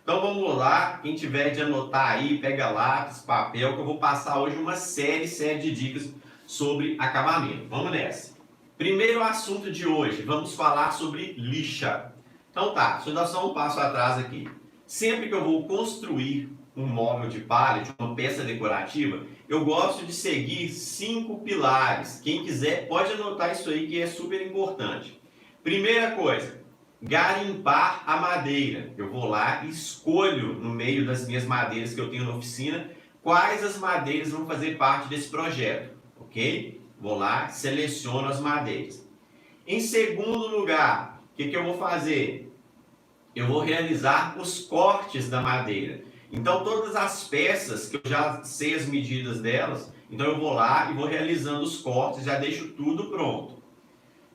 Então vamos lá, quem tiver de anotar aí, pega lápis, papel, que eu vou passar hoje uma série de dicas sobre acabamento. Vamos nessa. Primeiro assunto de hoje, vamos falar sobre lixa. Então tá, deixa eu dar só um passo atrás aqui. Sempre que eu vou construir um móvel de pallet, uma peça decorativa, eu gosto de seguir 5 pilares. Quem quiser pode anotar isso aí que é super importante. Primeira coisa, garimpar a madeira. Eu vou lá e escolho no meio das minhas madeiras que eu tenho na oficina quais as madeiras vão fazer parte desse projeto, ok? Vou lá, seleciono as madeiras. Em segundo lugar, o que eu vou fazer? Eu vou realizar os cortes da madeira. Então todas as peças que eu já sei as medidas delas, então eu vou lá e vou realizando os cortes, já deixo tudo pronto.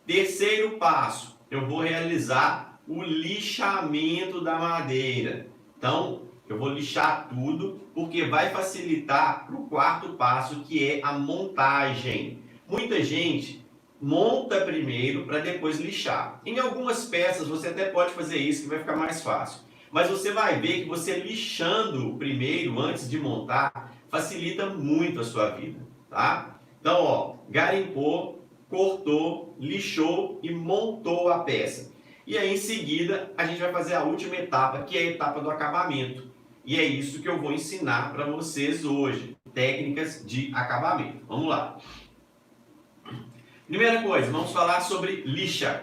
Terceiro passo, eu vou realizar o lixamento da madeira. Então, eu vou lixar tudo, porque vai facilitar para o quarto passo, que é a montagem. Muita gente monta primeiro para depois lixar. Em algumas peças você até pode fazer isso, que vai ficar mais fácil. Mas você vai ver que você lixando primeiro, antes de montar, facilita muito a sua vida, tá? Então, ó, garimpou, cortou, lixou e montou a peça. E aí, em seguida, a gente vai fazer a última etapa, que é a etapa do acabamento. E é isso que eu vou ensinar para vocês hoje, técnicas de acabamento. Vamos lá. Primeira coisa, vamos falar sobre lixa.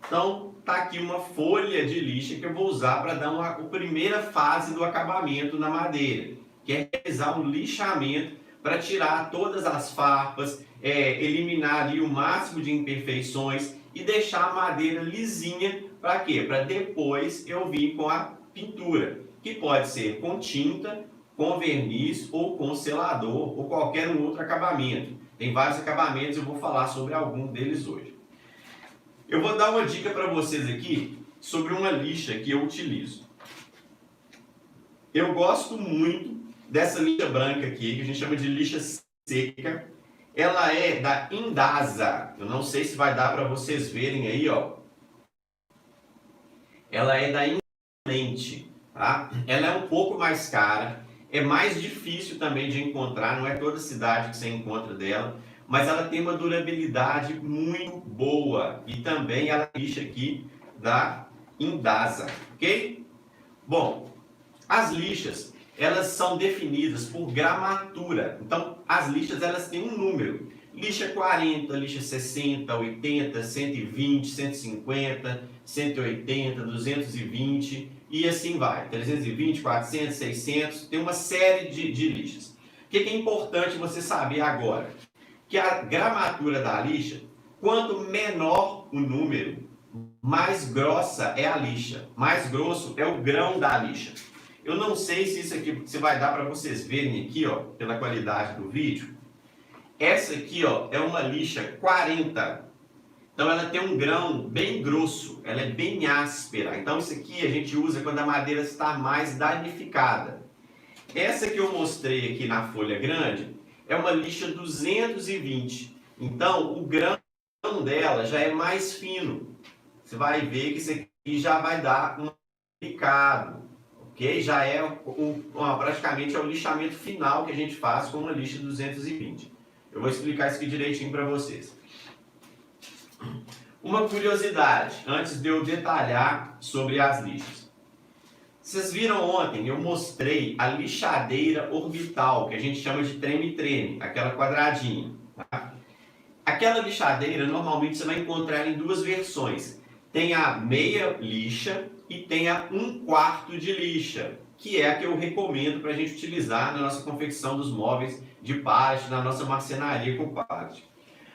Então, tá aqui uma folha de lixa que eu vou usar para dar a primeira fase do acabamento na madeira, que é realizar um lixamento para tirar todas as farpas, eliminar ali o máximo de imperfeições e deixar a madeira lisinha. Para quê? Para depois eu vir com a pintura, que pode ser com tinta, com verniz ou com selador ou qualquer outro acabamento. Tem vários acabamentos, eu vou falar sobre algum deles hoje. Eu vou dar uma dica para vocês aqui sobre uma lixa que eu utilizo. Eu gosto muito dessa lixa branca aqui, que a gente chama de lixa seca. Ela é da Indasa. Eu não sei se vai dar para vocês verem aí, ó. Ela é da Indamente, tá? Ela é um pouco mais cara, é mais difícil também de encontrar, não é toda cidade que você encontra dela, mas ela tem uma durabilidade muito boa e também ela lixa aqui da Indasa, ok? Bom, as lixas, elas são definidas por gramatura. Então, as lixas, elas têm um número. Lixa 40, lixa 60, 80, 120, 150, 180, 220 e assim vai. 320, 400, 600, tem uma série de lixas. O que é importante você saber agora? Que a gramatura da lixa, quanto menor o número, mais grossa é a lixa, mais grosso é o grão da lixa. Eu não sei se isso aqui se vai dar para vocês verem aqui, ó, pela qualidade do vídeo. Essa aqui, ó, é uma lixa 40. Então ela tem um grão bem grosso, ela é bem áspera. Então isso aqui a gente usa quando a madeira está mais danificada. Essa que eu mostrei aqui na folha grande é uma lixa 220. Então o grão dela já é mais fino. Você vai ver que isso aqui já vai dar um picado. Okay? Já é praticamente o lixamento final que a gente faz com uma lixa 220. Eu vou explicar isso aqui direitinho para vocês. Uma curiosidade, antes de eu detalhar sobre as lixas. Vocês viram ontem, eu mostrei a lixadeira orbital, que a gente chama de treme-treme, aquela quadradinha. Tá? Aquela lixadeira, normalmente você vai encontrar ela em duas versões. Tem a meia lixa e tem a 1/4 de lixa, que é a que eu recomendo para a gente utilizar na nossa confecção dos móveis de pallet, na nossa marcenaria com pallet.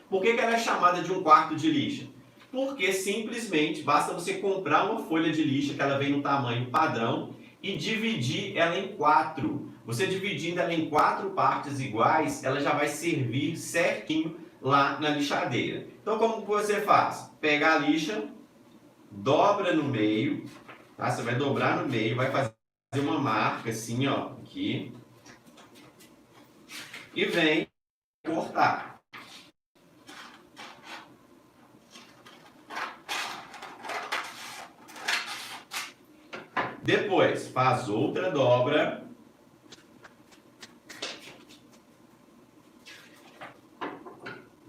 Por que ela é chamada de 1/4 de lixa? Porque simplesmente basta você comprar uma folha de lixa que ela vem no tamanho padrão e dividir ela em 4. Você dividindo ela em 4 partes iguais, ela já vai servir certinho lá na lixadeira. Então como você faz? Pega a lixa, dobra no meio, tá? Você vai dobrar no meio, vai fazer uma marca assim, ó, aqui, e vem cortar. Depois, faz outra dobra.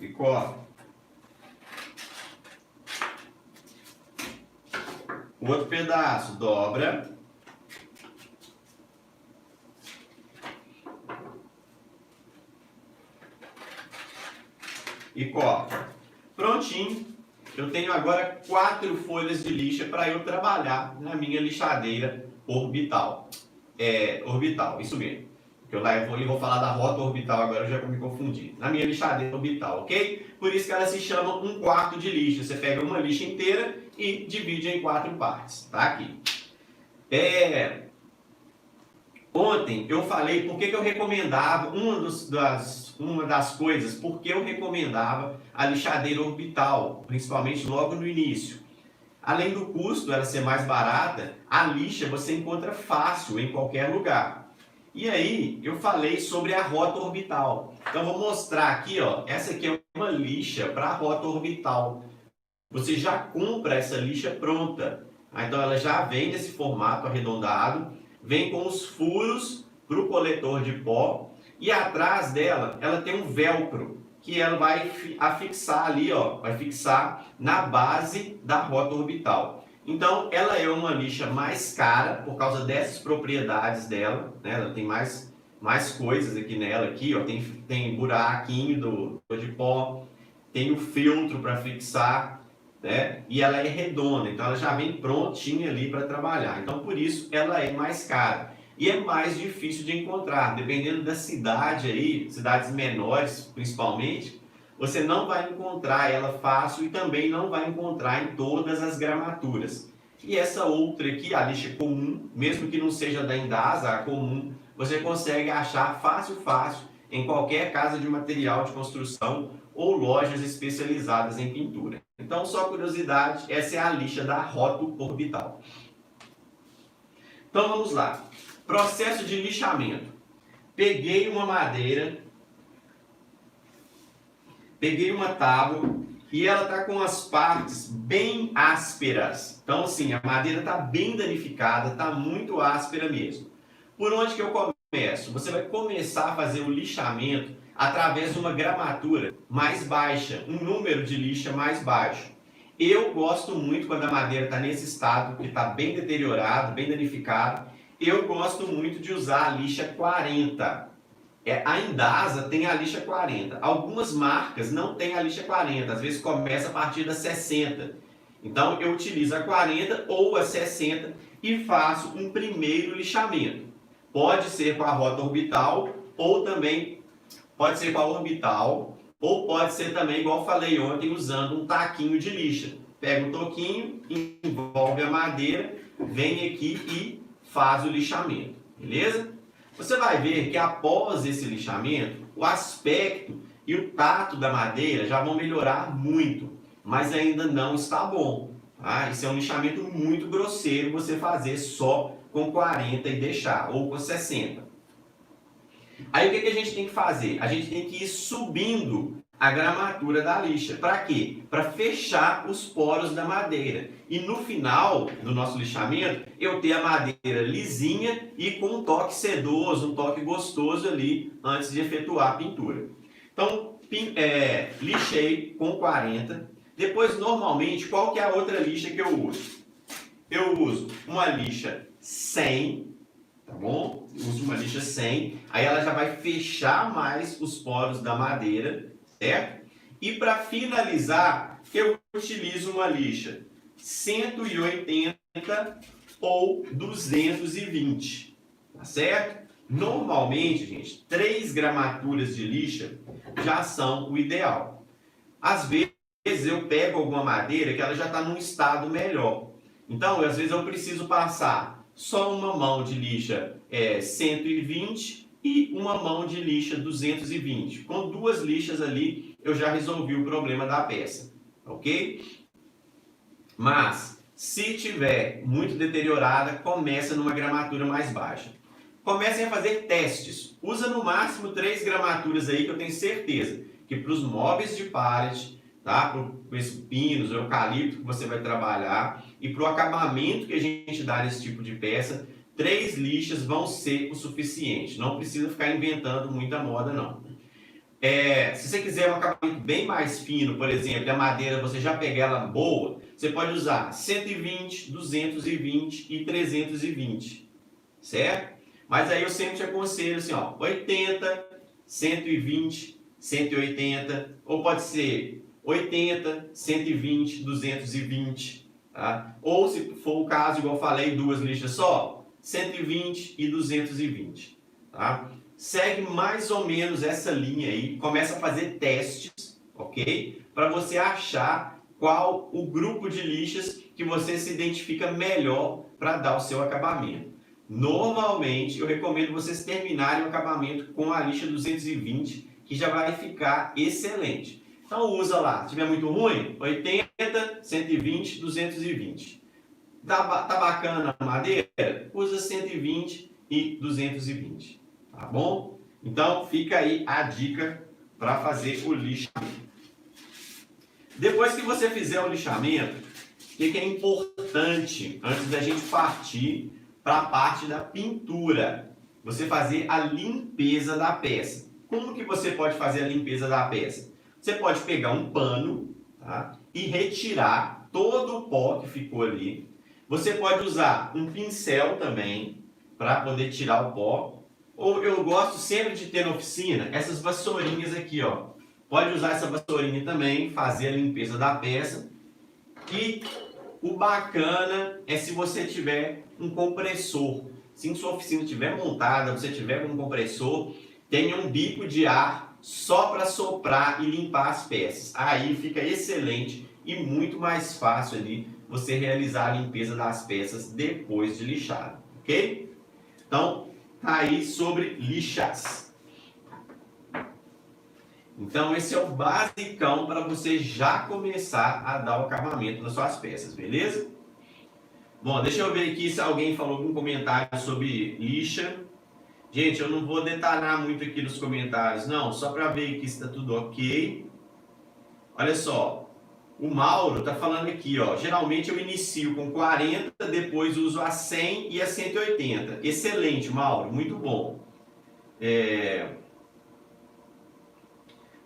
E corta. Outro pedaço, dobra. E corta. Prontinho. Eu tenho agora 4 folhas de lixa para eu trabalhar na minha lixadeira orbital. Orbital, isso mesmo. Eu vou falar da rota orbital agora, eu já me confundi. Na minha lixadeira orbital, ok? Por isso que ela se chama 1/4 de lixa. Você pega uma lixa inteira e divide em 4 partes. Tá aqui. Ontem eu falei por que eu recomendava, uma das coisas, por que eu recomendava a lixadeira orbital, principalmente logo no início. Além do custo ela ser mais barata, a lixa você encontra fácil em qualquer lugar. E aí eu falei sobre a rota orbital. Então vou mostrar aqui, ó, essa aqui é uma lixa para a rota orbital. Você já compra essa lixa pronta. Então ela já vem nesse formato arredondado, vem com os furos para o coletor de pó e atrás dela ela tem um velcro que ela vai afixar ali, ó, vai fixar na base da rota orbital. Então ela é uma lixa mais cara por causa dessas propriedades dela, né? Ela tem mais coisas aqui nela, aqui, ó, tem buraquinho de pó, tem o filtro para fixar, né? E ela é redonda, então ela já vem prontinha ali para trabalhar. Então por isso ela é mais cara e é mais difícil de encontrar, dependendo da cidade aí, cidades menores principalmente, você não vai encontrar ela fácil e também não vai encontrar em todas as gramaturas. E essa outra aqui, a lixa comum, mesmo que não seja da Indasa, a comum, você consegue achar fácil em qualquer casa de material de construção ou lojas especializadas em pintura. Então, só curiosidade, essa é a lixa da rota orbital. Então, vamos lá. Processo de lixamento. Peguei uma madeira, peguei uma tábua e ela está com as partes bem ásperas. Então, assim, a madeira está bem danificada, está muito áspera mesmo. Por onde que eu começo? Você vai começar a fazer o lixamento através de uma gramatura mais baixa, um número de lixa mais baixo. Eu gosto muito quando a madeira está nesse estado, que está bem deteriorado, bem danificado. Eu gosto muito de usar a lixa 40. A Indasa tem a lixa 40. Algumas marcas não têm a lixa 40, às vezes começa a partir da 60. Então eu utilizo a 40 ou a 60 e faço um primeiro lixamento. Pode ser com a rota orbital ou também pode ser com a orbital ou pode ser também, igual falei ontem, usando um taquinho de lixa. Pega o toquinho, envolve a madeira, vem aqui e faz o lixamento, beleza? Você vai ver que após esse lixamento, o aspecto e o tato da madeira já vão melhorar muito, mas ainda não está bom. Tá? Isso é um lixamento muito grosseiro você fazer só com 40 e deixar, ou com 60. Aí o que a gente tem que fazer? A gente tem que ir subindo a gramatura da lixa. Para quê? Para fechar os poros da madeira. E no final do nosso lixamento, eu ter a madeira lisinha e com um toque sedoso, um toque gostoso ali, antes de efetuar a pintura. Então, lixei com 40. Depois, normalmente, qual que é a outra lixa que eu uso? Eu uso uma lixa 100, tá bom? Eu uso uma lixa 100, aí ela já vai fechar mais os poros da madeira, certo? E para finalizar, eu utilizo uma lixa 180 ou 220, tá certo? Normalmente, gente, 3 gramaturas de lixa já são o ideal. Às vezes eu pego alguma madeira que ela já está num estado melhor. Então, às vezes eu preciso passar só uma mão de lixa 120 e uma mão de lixa 220. Com 2 lixas ali, eu já resolvi o problema da peça, ok? Mas, se tiver muito deteriorada, começa numa gramatura mais baixa. Comecem a fazer testes. Usa no máximo 3 gramaturas aí, que eu tenho certeza que para os móveis de pallet, tá? Para esses pinos, eucalipto que você vai trabalhar e para o acabamento que a gente dá nesse tipo de peça, 3 lixas vão ser o suficiente. Não precisa ficar inventando muita moda, não. Se você quiser um acabamento bem mais fino, por exemplo, a madeira você já pega ela boa, você pode usar 120, 220 e 320, certo? Mas aí eu sempre te aconselho assim, ó, 80, 120, 180, ou pode ser 80, 120, 220, tá? Ou se for o caso, igual eu falei, 2 lixas só, 120 e 220, tá? Segue mais ou menos essa linha aí, começa a fazer testes, ok? Para você achar qual o grupo de lixas que você se identifica melhor para dar o seu acabamento. Normalmente, eu recomendo vocês terminarem o acabamento com a lixa 220, que já vai ficar excelente. Então usa lá, se tiver muito ruim, 80, 120, 220. Tá bacana a madeira? Usa 120 e 220. Tá bom? Então fica aí a dica para fazer o lixamento. Depois que você fizer o lixamento, o que é importante antes da gente partir para a parte da pintura? Você fazer a limpeza da peça. Como que você pode fazer a limpeza da peça? Você pode pegar um pano, tá? E retirar todo o pó que ficou ali. Você pode usar um pincel também para poder tirar o pó. Ou eu gosto sempre de ter na oficina essas vassourinhas aqui, ó. Pode usar essa vassourinha também, fazer a limpeza da peça. E o bacana é se você tiver um compressor. Se sua oficina estiver montada, você tiver um compressor, tenha um bico de ar só para soprar e limpar as peças. Aí fica excelente e muito mais fácil ali você realizar a limpeza das peças depois de lixado, ok? Então, tá aí sobre lixas. Então esse é o basicão para você já começar a dar o acabamento nas suas peças, beleza? Bom, deixa eu ver aqui se alguém falou algum comentário sobre lixa. Gente, eu não vou detalhar muito aqui nos comentários, não, só para ver que está tudo ok. Olha só, o Mauro está falando aqui, ó, geralmente eu inicio com 40, depois uso a 100 e a 180. Excelente, Mauro, muito bom.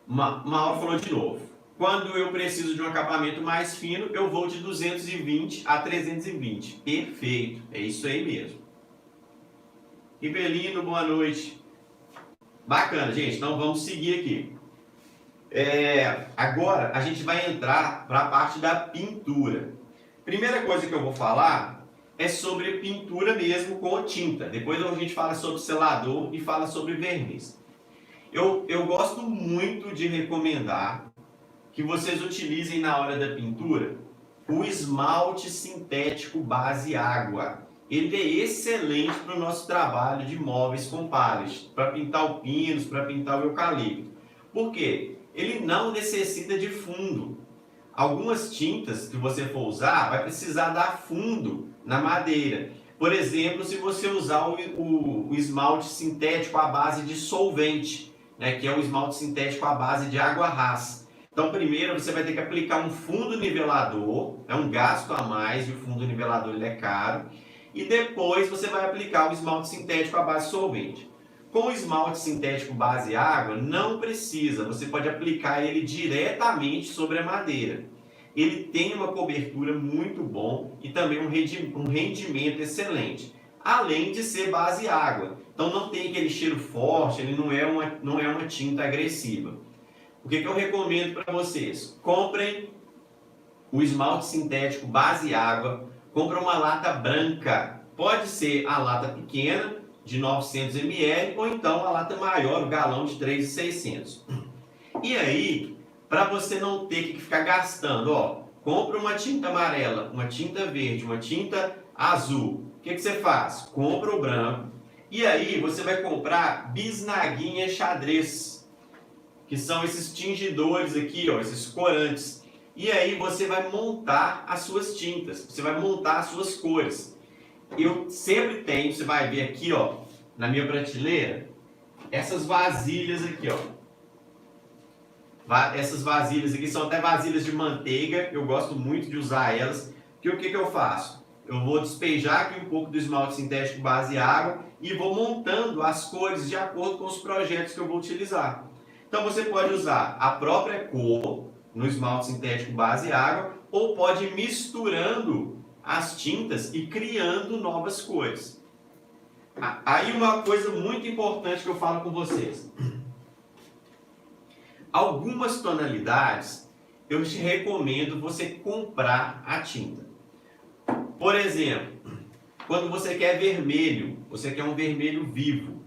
Mauro falou de novo. Quando eu preciso de um acabamento mais fino, eu vou de 220 a 320. Perfeito, é isso aí mesmo. Ribelino, boa noite. Bacana, gente, então vamos seguir aqui. Agora a gente vai entrar para a parte da pintura. Primeira coisa que eu vou falar é sobre pintura mesmo com tinta. Depois a gente fala sobre selador e fala sobre verniz. Eu gosto muito de recomendar que vocês utilizem na hora da pintura o esmalte sintético base água. Ele é excelente para o nosso trabalho de móveis com pallet, para pintar o pinos, para pintar o eucalipto. Por quê? Ele não necessita de fundo. Algumas tintas que você for usar vai precisar dar fundo na madeira. Por exemplo, se você usar o esmalte sintético à base de solvente, né, que é o esmalte sintético à base de água rasa. Então, primeiro você vai ter que aplicar um fundo nivelador, é um gasto a mais e o fundo nivelador ele é caro. E depois você vai aplicar o esmalte sintético à base de solvente. Com o esmalte sintético base água, não precisa, você pode aplicar ele diretamente sobre a madeira. Ele tem uma cobertura muito bom e também um rendimento excelente, além de ser base água. Então não tem aquele cheiro forte, ele não é uma tinta agressiva. O que eu recomendo para vocês? Comprem o esmalte sintético base água, comprem uma lata branca, pode ser a lata pequena, de 900 ml, ou então a lata maior, o galão de 3.600. E aí, para você não ter que ficar gastando, ó, compra uma tinta amarela, uma tinta verde, uma tinta azul. O que você faz? Compra o branco. E aí você vai comprar bisnaguinha xadrez, que são esses tingidores aqui, ó, esses corantes. E aí você vai montar as suas tintas, você vai montar as suas cores. Eu sempre tenho, você vai ver aqui, ó, na minha prateleira, essas vasilhas aqui, ó. Essas vasilhas aqui são até vasilhas de manteiga, eu gosto muito de usar elas. Que o que eu faço? Eu vou despejar aqui um pouco do esmalte sintético base água e vou montando as cores de acordo com os projetos que eu vou utilizar. Então você pode usar a própria cor no esmalte sintético base água ou pode ir misturando as tintas e criando novas cores. Aí uma coisa muito importante que eu falo com vocês. Algumas tonalidades eu te recomendo você comprar a tinta. Por exemplo, quando você quer vermelho, você quer um vermelho vivo.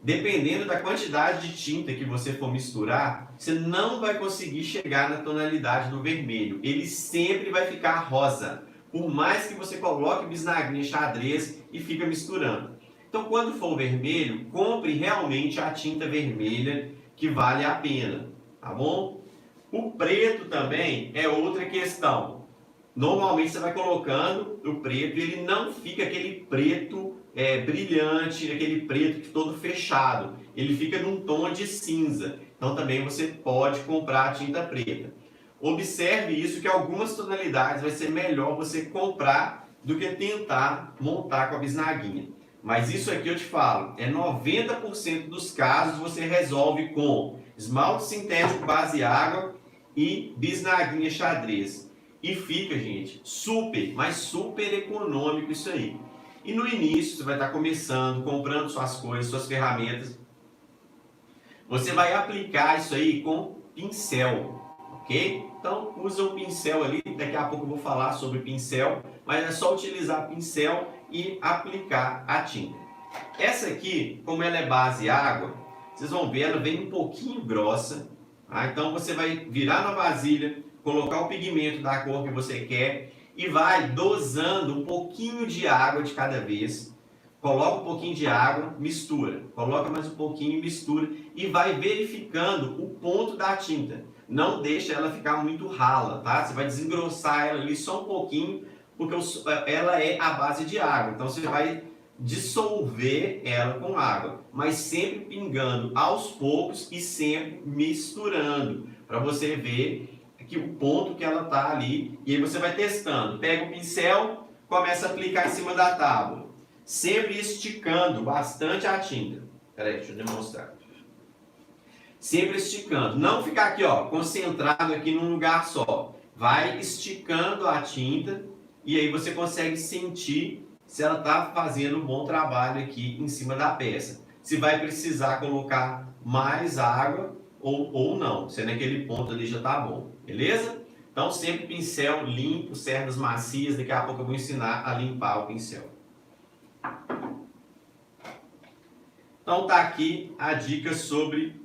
Dependendo da quantidade de tinta que você for misturar, você não vai conseguir chegar na tonalidade do vermelho. Ele sempre vai ficar rosa, por mais que você coloque bisnaguinha xadrez e fica misturando. Então, quando for vermelho, compre realmente a tinta vermelha que vale a pena, tá bom? O preto também é outra questão. Normalmente você vai colocando o preto e ele não fica aquele preto brilhante, aquele preto todo fechado. Ele fica num tom de cinza. Então também você pode comprar a tinta preta. Observe isso, que algumas tonalidades vai ser melhor você comprar do que tentar montar com a bisnaguinha. Mas isso aqui eu te falo, 90% dos casos você resolve com esmalte sintético base água e bisnaguinha xadrez. E fica, gente, super, mas super econômico isso aí. E no início, você vai estar começando, comprando suas coisas, suas ferramentas. Você vai aplicar isso aí com pincel, ok? Então, usa um pincel ali, daqui a pouco eu vou falar sobre pincel, mas é só utilizar pincel e aplicar a tinta. Essa aqui, como ela é base água, vocês vão ver, ela vem um pouquinho grossa, tá? Então você vai virar na vasilha, colocar o pigmento da cor que você quer e vai dosando um pouquinho de água de cada vez. Coloca um pouquinho de água, mistura. Coloca mais um pouquinho, mistura e vai verificando o ponto da tinta. Não deixa ela ficar muito rala, tá? Você vai desengrossar ela ali só um pouquinho, porque ela é a base de água. Então você vai dissolver ela com água, mas sempre pingando aos poucos e sempre misturando, para você ver que o ponto que ela tá ali, e aí você vai testando. Pega o pincel, começa a aplicar em cima da tábua, sempre esticando bastante a tinta. Peraí, deixa eu demonstrar. Sempre esticando, não ficar aqui, ó, concentrado aqui num lugar só. Vai esticando a tinta e aí você consegue sentir se ela está fazendo um bom trabalho aqui em cima da peça. Se vai precisar colocar mais água ou não, se naquele ponto ali já está bom, beleza? Então sempre pincel limpo, cerdas macias, daqui a pouco eu vou ensinar a limpar o pincel. Então tá aqui a dica sobre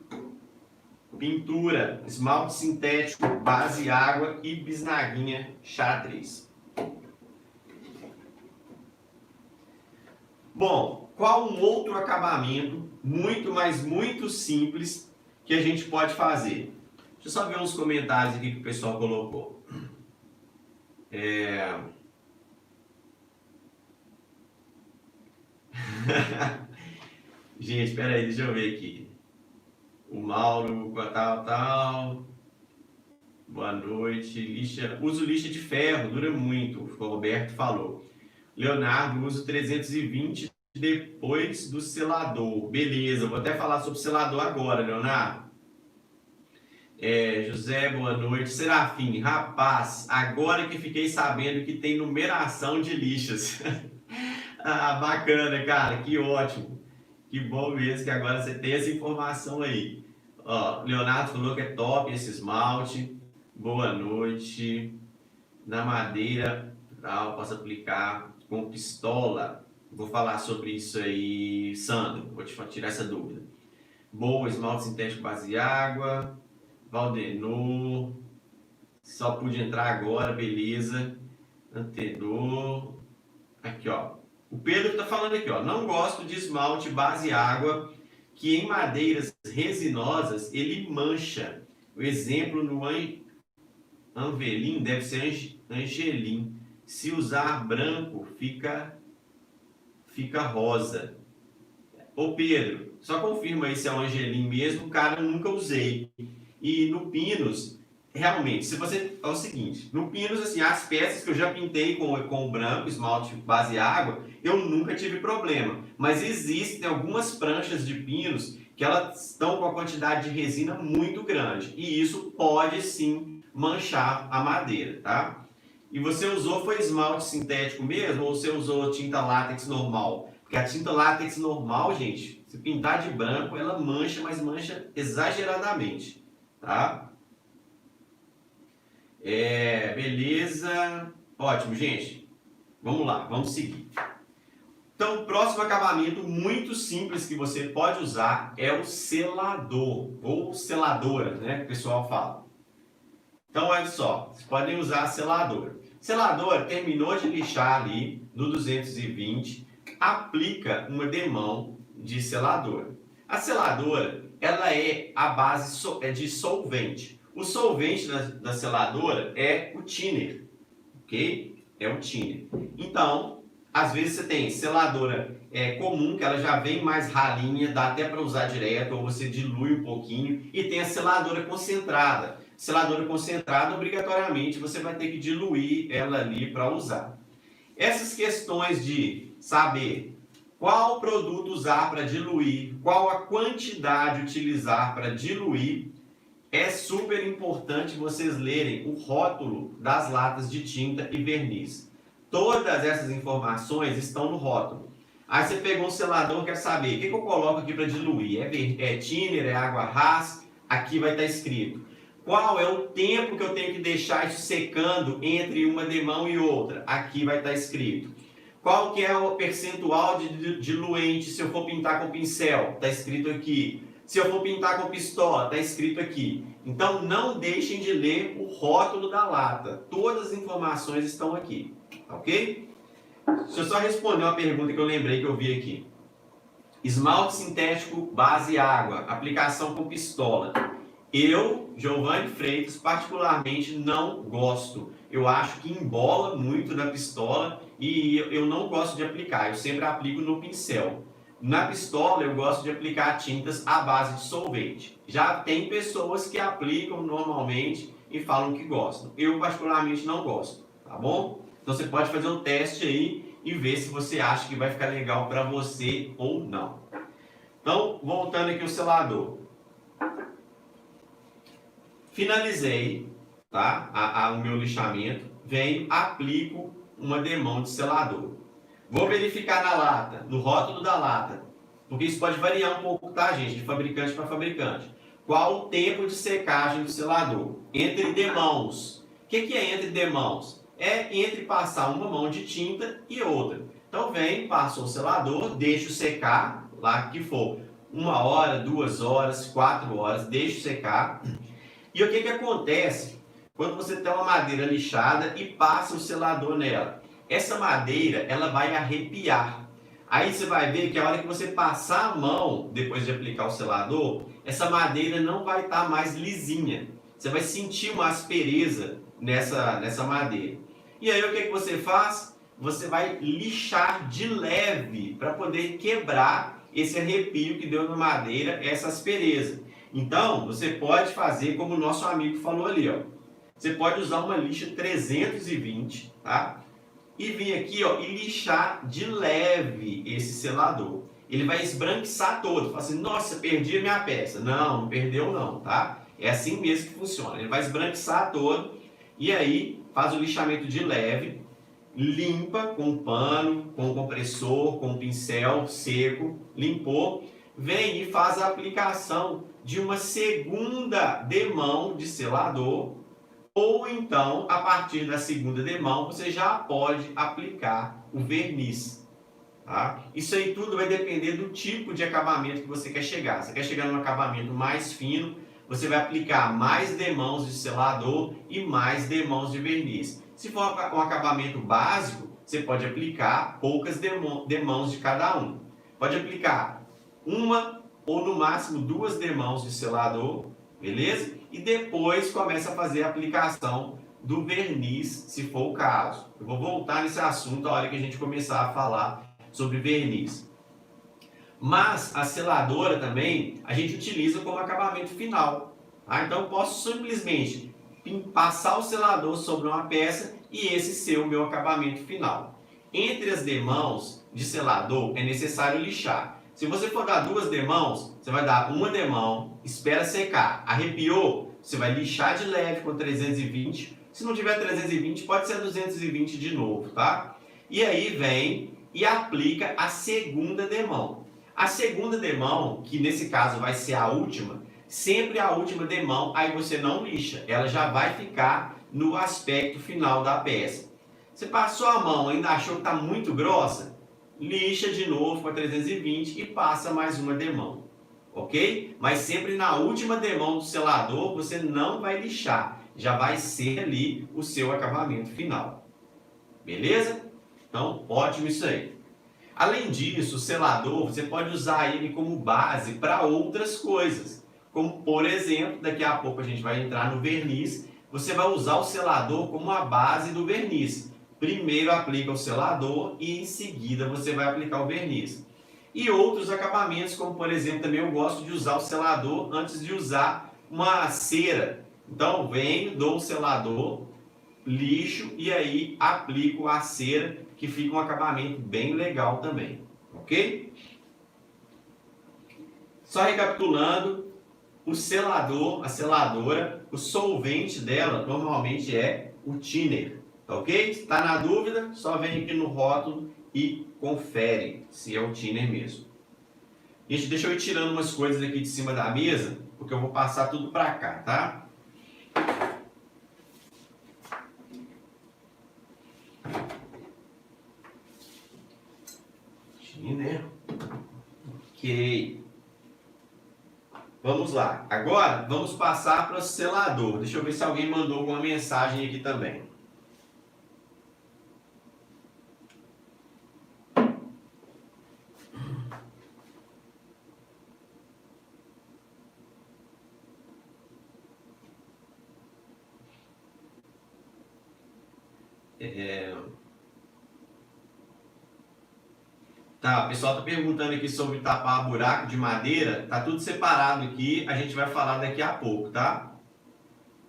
pintura, esmalte sintético, base água e bisnaguinha xadrez. Bom, qual um outro acabamento muito, mas muito simples que a gente pode fazer? Deixa eu só ver uns comentários aqui que o pessoal colocou. Gente, espera aí, deixa eu ver aqui. O Mauro, tal. Boa noite. Lixa, uso lixa de ferro, dura muito, o Roberto falou. Leonardo, uso 320 depois do selador. Beleza, vou até falar sobre o selador agora, Leonardo. José, boa noite. Serafim, rapaz, agora que fiquei sabendo que tem numeração de lixas. Ah, bacana, cara, que ótimo. Que bom mesmo que agora você tem essa informação aí. Ó, Leonardo falou que é top esse esmalte. Boa noite. Na madeira, posso aplicar com pistola. Vou falar sobre isso aí, Sandro. Vou te tirar essa dúvida. Boa, esmalte sintético base água. Valdenor. Só pude entrar agora, beleza. Antenor. Aqui, ó. O Pedro está falando aqui, ó. Não gosto de esmalte base água, que em madeiras resinosas ele mancha. O exemplo no Anvelim deve ser Angelim. Se usar branco, fica rosa. Ô Pedro, só confirma aí se é o Angelim mesmo, cara, eu nunca usei. E no Pinos, realmente, se você... É o seguinte, no Pinos, assim, as peças que eu já pintei com o branco, esmalte base água, eu nunca tive problema. Mas existem algumas pranchas de Pinos que elas estão com a quantidade de resina muito grande. E isso pode, sim, manchar a madeira, tá? E você usou, foi esmalte sintético mesmo, ou você usou tinta látex normal? Porque a tinta látex normal, gente, se pintar de branco, ela mancha, mas mancha exageradamente, tá? Beleza. Ótimo, gente. Vamos lá, vamos seguir. Então, o próximo acabamento muito simples que você pode usar é o selador, ou seladora, né, que o pessoal fala. Então, olha só, vocês podem usar a seladora. Seladora, terminou de lixar ali no 220, aplica uma demão de seladora. A seladora, ela é a base de solvente. O solvente da seladora é o thinner, ok? É o thinner. Então, às vezes você tem seladora comum, que ela já vem mais ralinha, dá até para usar direto, ou você dilui um pouquinho, e tem a seladora concentrada. Seladora concentrada, obrigatoriamente, você vai ter que diluir ela ali para usar. Essas questões de saber qual produto usar para diluir, qual a quantidade utilizar para diluir, é super importante vocês lerem o rótulo das latas de tinta e verniz. Todas essas informações estão no rótulo. Aí você pegou um selador, quer saber, o que eu coloco aqui para diluir? É thinner, é água ras? Aqui vai estar escrito. Qual é o tempo que eu tenho que deixar isso secando entre uma demão e outra? Aqui vai estar escrito. Qual que é o percentual de diluente se eu for pintar com pincel? Está escrito aqui. Se eu for pintar com pistola, está escrito aqui. Então, não deixem de ler o rótulo da lata. Todas as informações estão aqui, ok? Deixa eu só responder uma pergunta que eu lembrei que eu vi aqui. Esmalte sintético base água, aplicação com pistola. Eu, Giovanni Freitas, particularmente não gosto. Eu acho que embola muito na pistola e eu não gosto de aplicar. Eu sempre aplico no pincel. Na pistola eu gosto de aplicar tintas à base de solvente. Já tem pessoas que aplicam normalmente e falam que gostam. Eu particularmente não gosto, tá bom? Então você pode fazer um teste aí e ver se você acha que vai ficar legal para você ou não. Então, voltando aqui ao selador. Finalizei, tá? O meu lixamento. Venho, aplico uma demão de selador. Vou verificar na lata, no rótulo da lata, porque isso pode variar um pouco, tá, gente? De fabricante para fabricante. Qual o tempo de secagem do selador? Entre demãos. O que é entre demãos? É entre passar uma mão de tinta e outra. Então vem, passa o selador, deixa secar, lá que for 1 hora, 2 horas, 4 horas, deixa secar. E o que acontece quando você tem uma madeira lixada e passa o selador nela? Essa madeira, ela vai arrepiar. Aí você vai ver que a hora que você passar a mão, depois de aplicar o selador, essa madeira não vai estar mais lisinha. Você vai sentir uma aspereza nessa madeira. E aí o que você faz? Você vai lixar de leve para poder quebrar esse arrepio que deu na madeira, essa aspereza. Então, você pode fazer como o nosso amigo falou ali, ó. Você pode usar uma lixa 320, tá? E vir aqui, ó, e lixar de leve esse selador. Ele vai esbranquiçar todo. Fala assim, nossa, perdi a minha peça. Não, não perdeu não, tá? É assim mesmo que funciona. Ele vai esbranquiçar todo e aí faz o lixamento de leve, limpa com pano, com compressor, com pincel seco, limpou, vem e faz a aplicação de uma segunda demão de selador, ou então, a partir da segunda demão, você já pode aplicar o verniz. Tá? Isso aí tudo vai depender do tipo de acabamento que você quer chegar. Você quer chegar num acabamento mais fino, você vai aplicar mais demãos de selador e mais demãos de verniz. Se for um acabamento básico, você pode aplicar poucas demãos de cada um. Pode aplicar uma ou no máximo 2 demãos de selador, beleza? E depois começa a fazer a aplicação do verniz, se for o caso. Eu vou voltar nesse assunto a hora que a gente começar a falar sobre verniz. Mas a seladora também a gente utiliza como acabamento final. Tá? Então, eu posso simplesmente passar o selador sobre uma peça e esse ser o meu acabamento final. Entre as demãos de selador, é necessário lixar. Se você for dar 2 demãos, você vai dar uma demão, espera secar. Arrepiou, você vai lixar de leve com 320. Se não tiver 320, pode ser 220 de novo, tá? E aí vem e aplica a segunda demão. A segunda demão, que nesse caso vai ser a última, sempre a última demão, aí você não lixa. Ela já vai ficar no aspecto final da peça. Você passou a mão, ainda achou que está muito grossa? Lixa de novo com a 320 e passa mais uma demão, ok? Mas sempre na última demão do selador você não vai lixar, já vai ser ali o seu acabamento final, beleza? Então, ótimo isso aí. Além disso, o selador, você pode usar ele como base para outras coisas, como por exemplo, daqui a pouco a gente vai entrar no verniz, você vai usar o selador como a base do verniz. Primeiro aplica o selador e em seguida você vai aplicar o verniz. E outros acabamentos, como por exemplo, também eu gosto de usar o selador antes de usar uma cera. Então venho, dou o selador, lixo e aí aplico a cera, que fica um acabamento bem legal também, ok? Só recapitulando, o selador, a seladora, o solvente dela normalmente é o thinner. Ok? Se está na dúvida, só vem aqui no rótulo e confere se é o thinner mesmo. Gente, deixa eu ir tirando umas coisas aqui de cima da mesa, porque eu vou passar tudo para cá, tá? Thinner. Ok. Vamos lá. Agora, vamos passar para o selador. Deixa eu ver se alguém mandou alguma mensagem aqui também. Tá, o pessoal tá perguntando aqui sobre tapar buraco de madeira. Tá tudo separado aqui, a gente vai falar daqui a pouco, tá?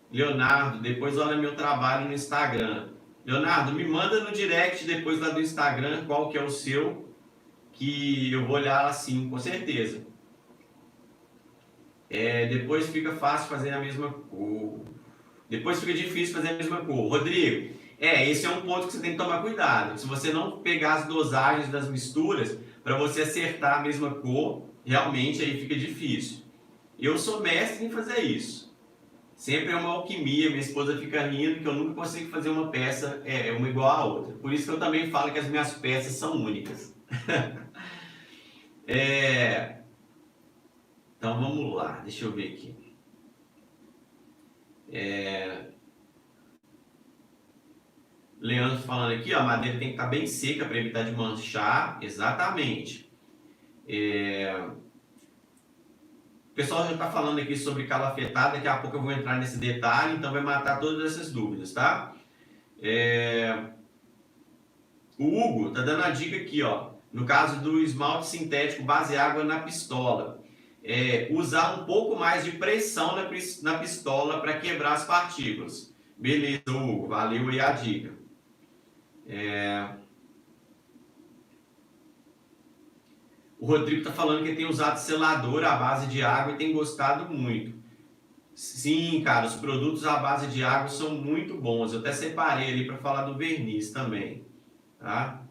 Leonardo, depois olha meu trabalho no Instagram. Leonardo, me manda no direct depois lá do Instagram qual que é o seu, que eu vou olhar assim, com certeza. Depois fica fácil fazer a mesma cor. Depois fica difícil fazer a mesma cor. Rodrigo, esse é um ponto que você tem que tomar cuidado. Se você não pegar as dosagens das misturas, para você acertar a mesma cor, realmente aí fica difícil. Eu sou mestre em fazer isso. Sempre é uma alquimia, minha esposa fica rindo que eu nunca consigo fazer uma peça uma igual à outra. Por isso que eu também falo que as minhas peças são únicas. Então vamos lá, deixa eu ver aqui. Leandro falando aqui, ó, a madeira tem que estar bem seca para evitar de manchar. Exatamente. O pessoal já está falando aqui sobre calafetada, daqui a pouco eu vou entrar nesse detalhe, então vai matar todas essas dúvidas, tá? O Hugo tá dando a dica aqui, ó, no caso do esmalte sintético base água na pistola. Usar um pouco mais de pressão na pistola para quebrar as partículas. Beleza, Hugo, valeu aí a dica. O Rodrigo está falando que ele tem usado selador à base de água e tem gostado muito. Sim, cara, os produtos à base de água são muito bons. Eu até separei ali para falar do verniz também, tá?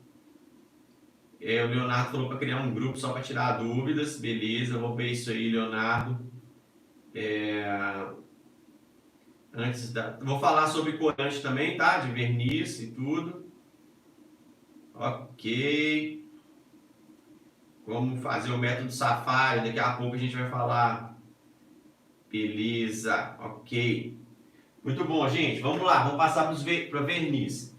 O Leonardo falou para criar um grupo só para tirar dúvidas. Beleza, eu vou ver isso aí, Leonardo. Vou falar sobre corante também, tá? De verniz e tudo. Ok. Como fazer o método Safari, daqui a pouco a gente vai falar. Beleza, ok. Muito bom, gente. Vamos lá, vamos passar para o verniz.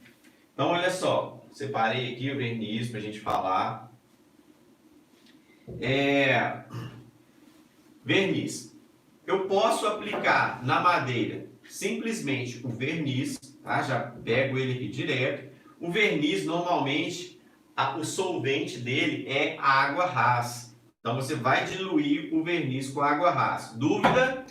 Então, olha só. Separei aqui o verniz para a gente falar. Verniz. Eu posso aplicar na madeira simplesmente o verniz, tá? Já pego ele aqui direto. O verniz, normalmente, o solvente dele é água rasa. Então, você vai diluir o verniz com água rasa. Dúvida?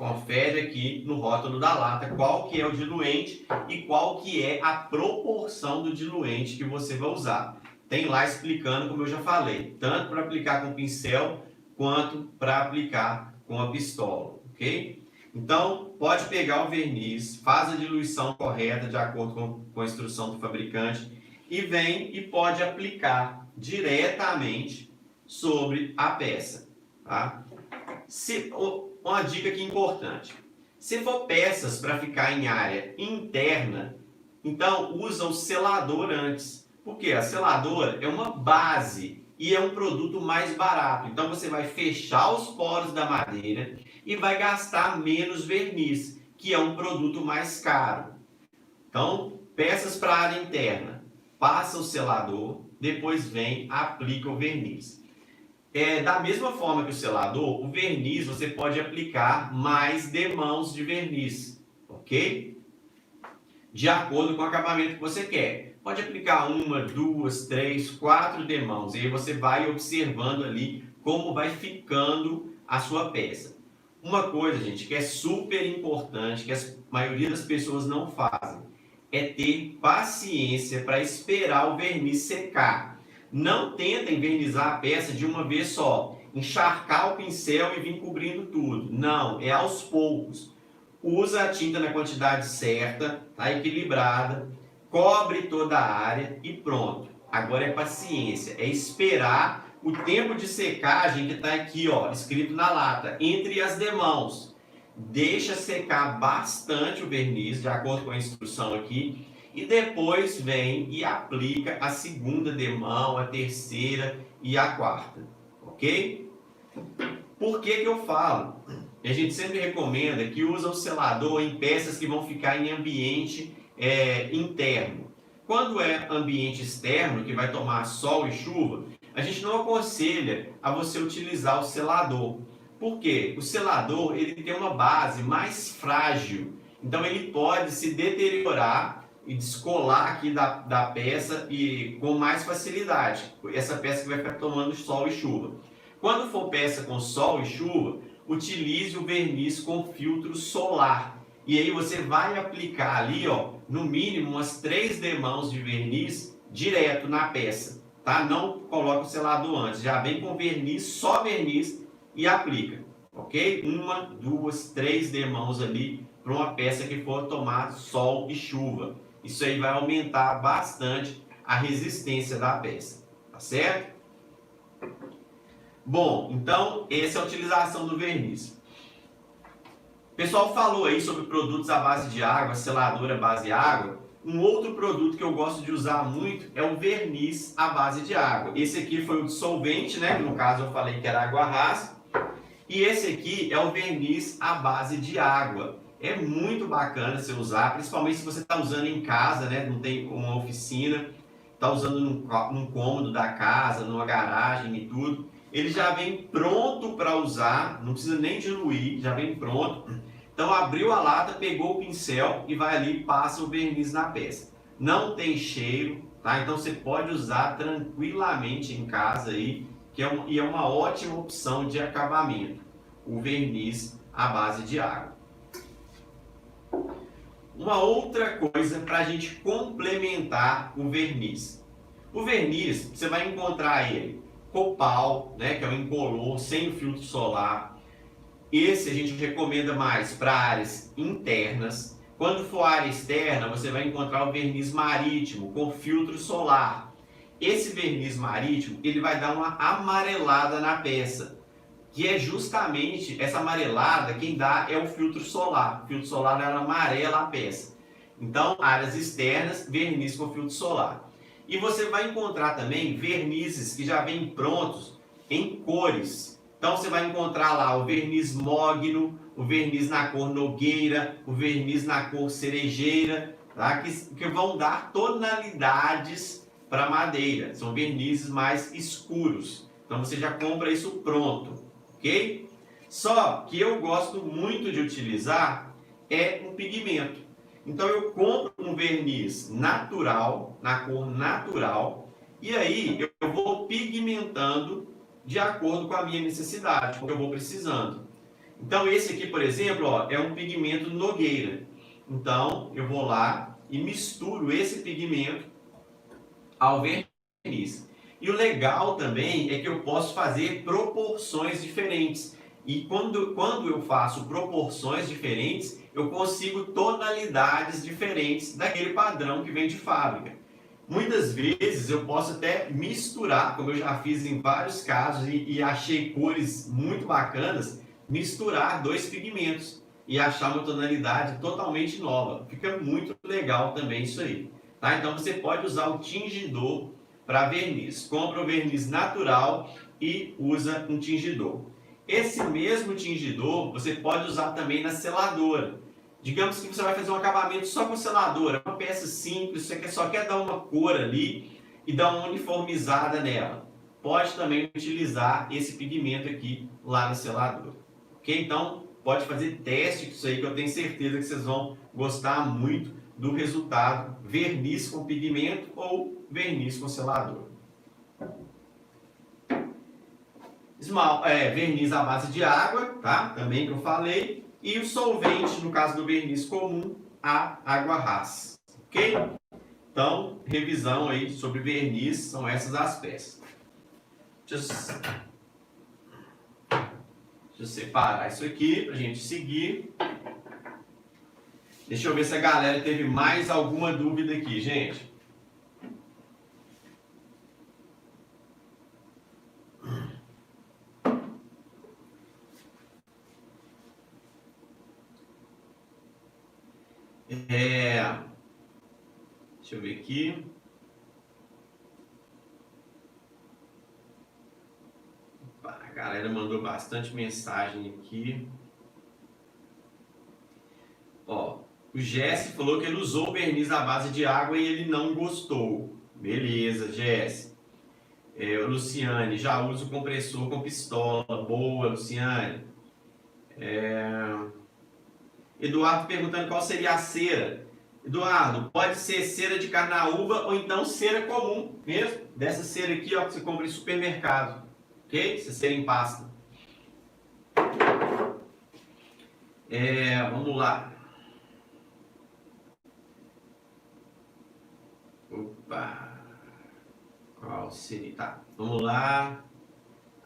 Confere aqui no rótulo da lata qual que é o diluente e qual que é a proporção do diluente que você vai usar. Tem lá explicando, como eu já falei, tanto para aplicar com pincel quanto para aplicar com a pistola, ok? Então, pode pegar o verniz, faz a diluição correta de acordo com a instrução do fabricante e vem e pode aplicar diretamente sobre a peça, tá? Uma dica aqui importante: se for peças para ficar em área interna, então usa o selador antes. Porque a seladora é uma base e é um produto mais barato. Então você vai fechar os poros da madeira e vai gastar menos verniz, que é um produto mais caro. Então, peças para área interna, passa o selador, depois vem, aplica o verniz. Da mesma forma que o selador, o verniz você pode aplicar mais demãos de verniz, ok? De acordo com o acabamento que você quer. Pode aplicar 1, 2, 3, 4 demãos. E aí você vai observando ali como vai ficando a sua peça. Uma coisa, gente, que é super importante, que a maioria das pessoas não fazem, é ter paciência para esperar o verniz secar. Não tentem vernizar a peça de uma vez só, encharcar o pincel e vir cobrindo tudo. Não, é aos poucos. Usa a tinta na quantidade certa, tá equilibrada, cobre toda a área e pronto. Agora é paciência, é esperar o tempo de secagem que está aqui, ó, escrito na lata, entre as demãos. Deixa secar bastante o verniz, de acordo com a instrução aqui, e depois vem e aplica a segunda demão, a terceira e a quarta, ok? Por que eu falo? A gente sempre recomenda que use o selador em peças que vão ficar em ambiente interno. Quando é ambiente externo, que vai tomar sol e chuva, a gente não aconselha a você utilizar o selador. Por quê? O selador ele tem uma base mais frágil, então ele pode se deteriorar e descolar aqui da peça e com mais facilidade. Essa peça que vai ficar tomando sol e chuva. Quando for peça com sol e chuva, utilize o verniz com filtro solar. E aí você vai aplicar ali, ó, no mínimo umas 3 demãos de verniz direto na peça, tá? Não coloca o selador antes, já vem com verniz, só verniz e aplica, ok? 1, 2, 3 demãos ali para uma peça que for tomar sol e chuva. Isso aí vai aumentar bastante a resistência da peça, tá certo? Bom, então essa é a utilização do verniz. O pessoal falou aí sobre produtos à base de água, seladora à base de água. Um outro produto que eu gosto de usar muito é o verniz à base de água. Esse aqui foi o dissolvente, né? No caso eu falei que era água rasa. E esse aqui é o verniz à base de água. É muito bacana você usar, principalmente se você está usando em casa, né? Não tem uma oficina, está usando num cômodo da casa, numa garagem e tudo. Ele já vem pronto para usar, não precisa nem diluir, já vem pronto. Então abriu a lata, pegou o pincel e vai ali e passa o verniz na peça. Não tem cheiro, tá? Então você pode usar tranquilamente em casa aí, e é uma ótima opção de acabamento, o verniz à base de água. Uma outra coisa para a gente complementar o verniz. O verniz, você vai encontrar ele copal, né, que é o incolor, sem o filtro solar. Esse a gente recomenda mais para áreas internas. Quando for área externa, você vai encontrar o verniz marítimo com filtro solar. Esse verniz marítimo, ele vai dar uma amarelada na peça, que é justamente essa amarelada, quem dá é o filtro solar. O filtro solar ela amarela a peça. Então, áreas externas, verniz com filtro solar. E você vai encontrar também vernizes que já vêm prontos em cores. Então você vai encontrar lá o verniz mogno, o verniz na cor nogueira, o verniz na cor cerejeira, tá? que vão dar tonalidades para a madeira. São vernizes mais escuros. Então você já compra isso pronto, ok? Só que eu gosto muito de utilizar um pigmento. Então eu compro um verniz natural, na cor natural, e aí eu vou pigmentando de acordo com a minha necessidade, porque eu vou precisando. Então, esse aqui, por exemplo, ó, é um pigmento Nogueira. Então, eu vou lá e misturo esse pigmento ao verniz. E o legal também é que eu posso fazer proporções diferentes. E quando eu faço proporções diferentes, eu consigo tonalidades diferentes daquele padrão que vem de fábrica. Muitas vezes eu posso até misturar, como eu já fiz em vários casos e achei cores muito bacanas, misturar dois pigmentos e achar uma tonalidade totalmente nova. Fica muito legal também isso aí. Tá? Então você pode usar o tingidor para verniz. Compra o verniz natural e usa um tingidor. Esse mesmo tingidor você pode usar também na seladora. Digamos que você vai fazer um acabamento só com seladora, uma peça simples, você só quer dar uma cor ali e dar uma uniformizada nela. Pode também utilizar esse pigmento aqui lá na seladora. Ok? Então, pode fazer teste com isso aí que eu tenho certeza que vocês vão gostar muito do resultado verniz com pigmento ou verniz com selador. Verniz à base de água, tá? Também que eu falei. E o solvente, no caso do verniz comum, a água rasa. Ok? Então, revisão aí sobre verniz, são essas as peças. Deixa eu separar isso aqui para a gente seguir. Deixa eu ver se a galera teve mais alguma dúvida aqui, gente. Deixa eu ver aqui. Opa, a galera mandou bastante mensagem aqui. Ó, o Jesse falou que ele usou verniz à base de água e ele não gostou. Beleza, Jesse. O Luciane, já uso compressor com pistola. Boa, Luciane. Eduardo perguntando qual seria a cera. Eduardo, pode ser cera de carnaúba ou então cera comum mesmo. Dessa cera aqui, ó, que você compra em supermercado. Ok? Essa cera em pasta. Vamos lá. Opa. Qual seria? Tá, vamos lá.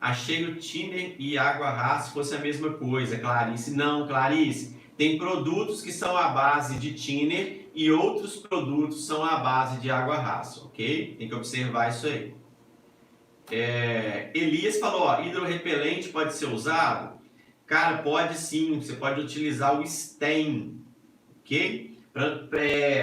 Achei o thinner e água rasa fosse a mesma coisa, Clarice. Não, Clarice. Tem produtos que são à base de thinner e outros produtos são à base de água rasa, ok? Tem que observar isso aí. Elias falou, ó, hidrorrepelente pode ser usado? Cara, pode sim. Você pode utilizar o stain, ok?